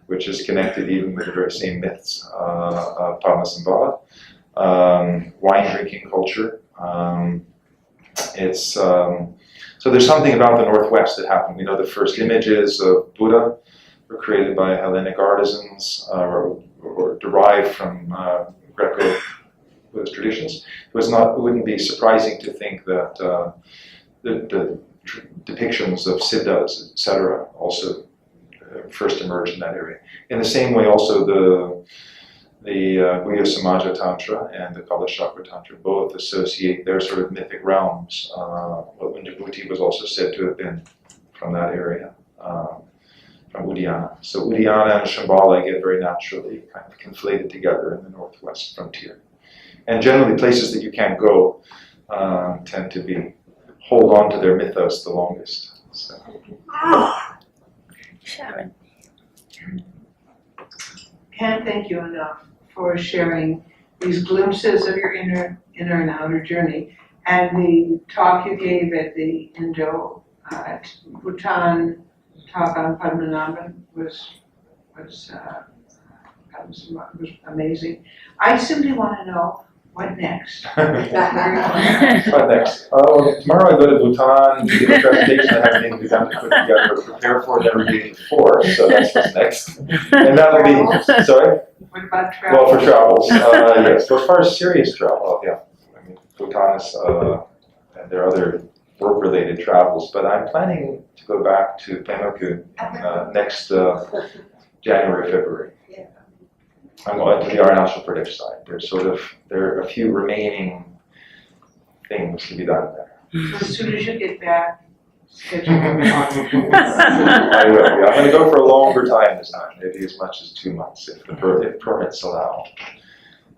C: which is connected even with the very same myths of Padmasambhava. Wine drinking culture. So there's something about the Northwest that happened. We know the first images of Buddha were created by Hellenic artisans or derived from Greco-Buddhist traditions. It wouldn't be surprising to think that the depictions of siddhas, etc., also first emerged in that area. In the same way, also the Guhya Samaja Tantra and the Kala Chakra Tantra both associate their sort of mythic realms. Indabhuti was also said to have been from that area, from Udayana. So Udayana and Shambhala get very naturally kind of conflated together in the northwest frontier. And generally places that you can't go tend to hold on to their mythos the longest. So.
D: Sharon.
H: Can't thank you enough for sharing these glimpses of your inner and outer journey. And the talk you gave at the Bhutan talk on Padmanabhan was amazing. I simply want to know what next.
C: What next? Tomorrow I go to Bhutan to give a presentation I haven't even begun to put together or prepare for, never did before, so that's what's next. And that'll be, sorry?
H: What about travel?
C: Well, for travels, yes. So as far as serious travel, yeah. I mean, Bhutan is, and there are other work-related travels, but I'm planning to go back to Pemaku next January, February. I'm going to the Arunachal Pradesh side. There are a few remaining things to be done there.
H: So as soon as you get back, schedule.
C: I will. Yeah. I'm going to go for a longer time this time, maybe as much as 2 months if permits allow.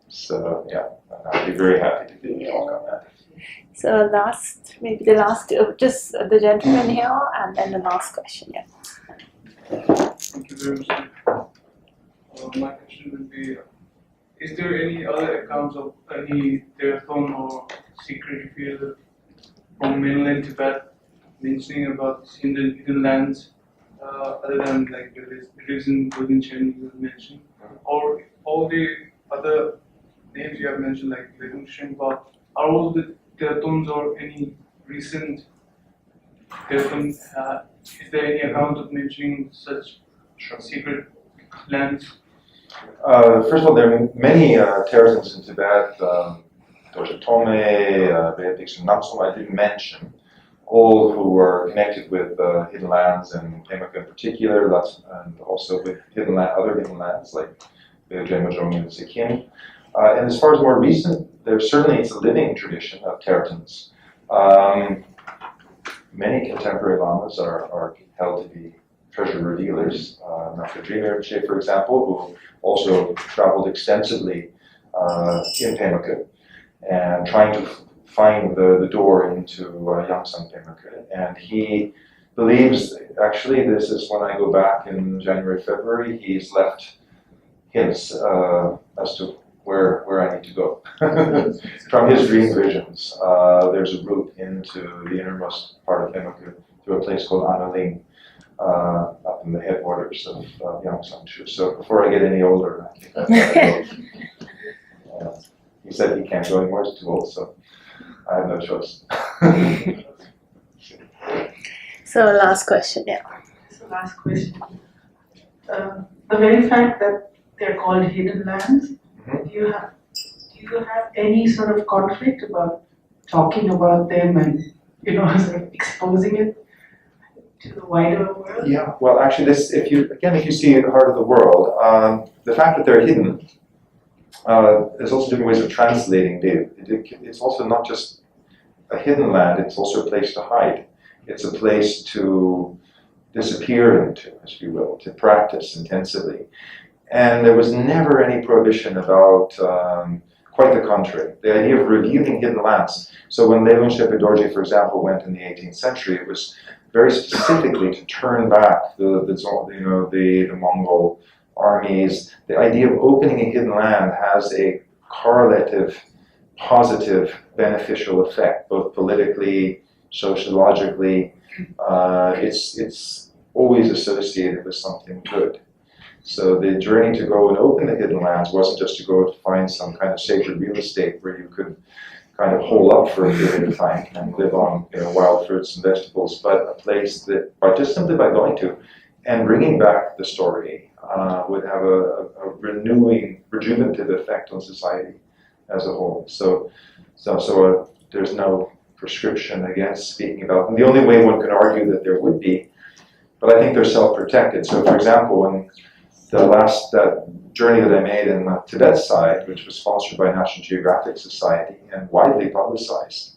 C: So yeah, I'll be very happy to do talk on that.
D: So just the gentleman here, and then the last question. Yeah.
I: Thank you very much. My question would be, is there any other accounts of any Telephoto or secret field from mainland Tibet mentioning about these hidden lands, other than like the reason within Chinese you mentioned, or all the other names you have mentioned like the Shimpa, are all the Telethons or any recent Telethon, is there any account of mentioning such secret lands?
C: First of all, there are many Teretons in Tibet, Dorje Tome, Beatrix and Namsom I didn't mention, all who are connected with hidden lands and Pemaku in particular, and also with other hidden lands like Beojemajong and Sikkim. And as far as more recent, it's a living tradition of Teretons. Many contemporary lamas are held to be treasure revealers. Nakadri Rinpoche, for example, who also traveled extensively in Pemaku and trying to find the door into Yangsan Pemaku. And he believes, actually, this is when I go back in January, February, he's left hints as to where I need to go. From his dream visions, there's a route into the innermost part of Pemaku through a place called Analing, up in the headwaters of Yangsan. So before I get any older, I think I've got to go. He said he can't go anymore, he's too old, so I have no choice.
D: So last question, yeah.
G: So last question. The very fact that they're called hidden lands, do you have any sort of conflict about talking about them and sort of exposing it to the wider world?
C: Yeah, well, actually, if you see the heart of the world, the fact that they're hidden, there's also different ways of translating it. It's also not just a hidden land; it's also a place to hide. It's a place to disappear into, if you will, to practice intensively. And there was never any prohibition about, quite the contrary, the idea of revealing hidden lands. So when Lelun Shepe Dorje, for example, went in the 18th century, it was very specifically to turn back the Mongol armies. The idea of opening a hidden land has a correlative, positive, beneficial effect, both politically, sociologically. It's always associated with something good. So the journey to go and open the hidden lands wasn't just to go to find some kind of sacred real estate where you could kind of hole up for a period of time and live on wild fruits and vegetables, but a place that, just simply by going to and bringing back the story, would have a renewing, rejuvenative effect on society as a whole. So there's no prescription against speaking about them. The only way one could argue that there would be, but I think they're self-protected. So for example, when that journey that I made in the Tibet side, which was sponsored by National Geographic Society and widely publicized,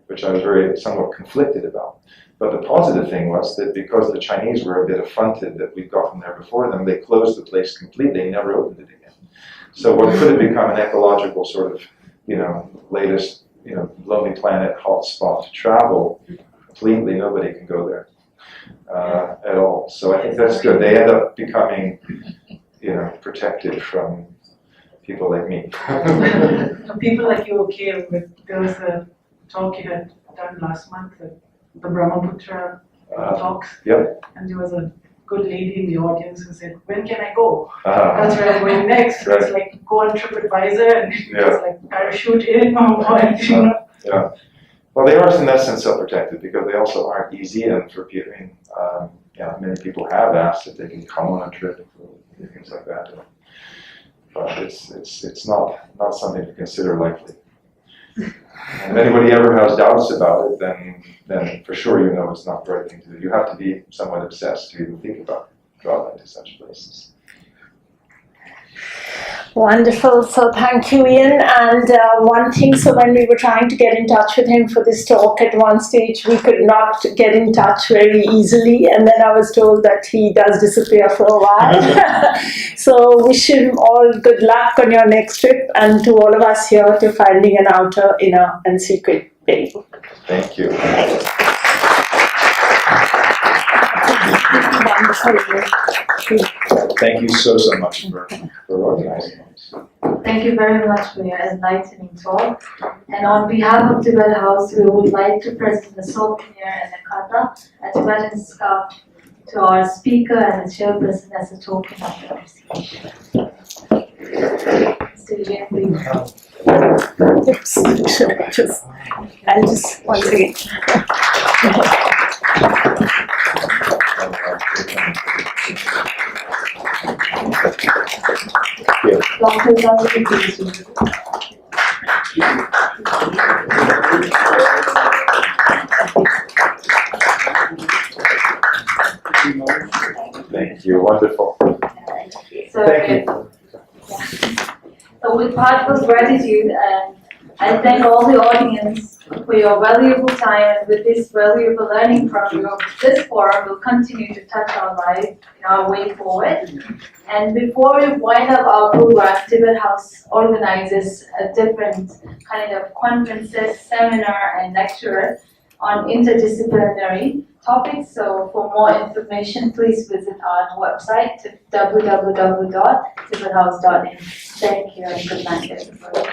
C: which I was somewhat conflicted about. But the positive thing was that because the Chinese were a bit affronted that we'd gotten there before them, they closed the place completely and never opened it again. So what could have become an ecological sort of, latest, Lonely Planet hotspot to travel, completely nobody can go there at all. So I think that's good. They end up becoming, protected from people like me.
G: People like you, okay, there was a talk you had done last month, the Brahmaputra talks.
C: Yep.
G: And there was a good lady in the audience who said, when can I go? That's where I'm going next.
C: Right.
G: It's like go on TripAdvisor and
C: Yeah.
G: just like parachute in or what,
C: Yeah. Well, they are in that sense self-protected because they also aren't easy, and for people, many people have asked if they can come on a trip and things like that. But it's not something to consider lightly. And if anybody ever has doubts about it, then for sure it's not the right thing to do. You have to be somewhat obsessed to even think about traveling to such places.
D: Wonderful. So thank you, Ian. And one thing, so when we were trying to get in touch with him for this talk at one stage, we could not get in touch very easily. And then I was told that he does disappear for a while. So wish him all good luck on your next trip, and to all of us here to finding an outer, inner and secret way.
C: Thank you. Thank you so much for organizing this.
A: Thank you very much for your enlightening talk. And on behalf of Tibet House, we would like to present a souvenir and a kata, a Tibetan scarf, to our speaker and the chairperson as a token of appreciation. Mr. Yen, please.
D: Oops. I'll just once again.
A: Dr. Kavi, please.
C: Thank you. Wonderful.
A: So,
C: Thank you.
A: So with heartfelt gratitude, I thank all the audience for your valuable time, and with this valuable learning from you, this forum will continue to touch our lives in our way forward. And before we wind up our program, Tibet House organizes a different kind of conferences, seminar, and lecture on interdisciplinary topics. So for more information, please visit our website, www.tibethouse.in. Thank you and good night, everybody.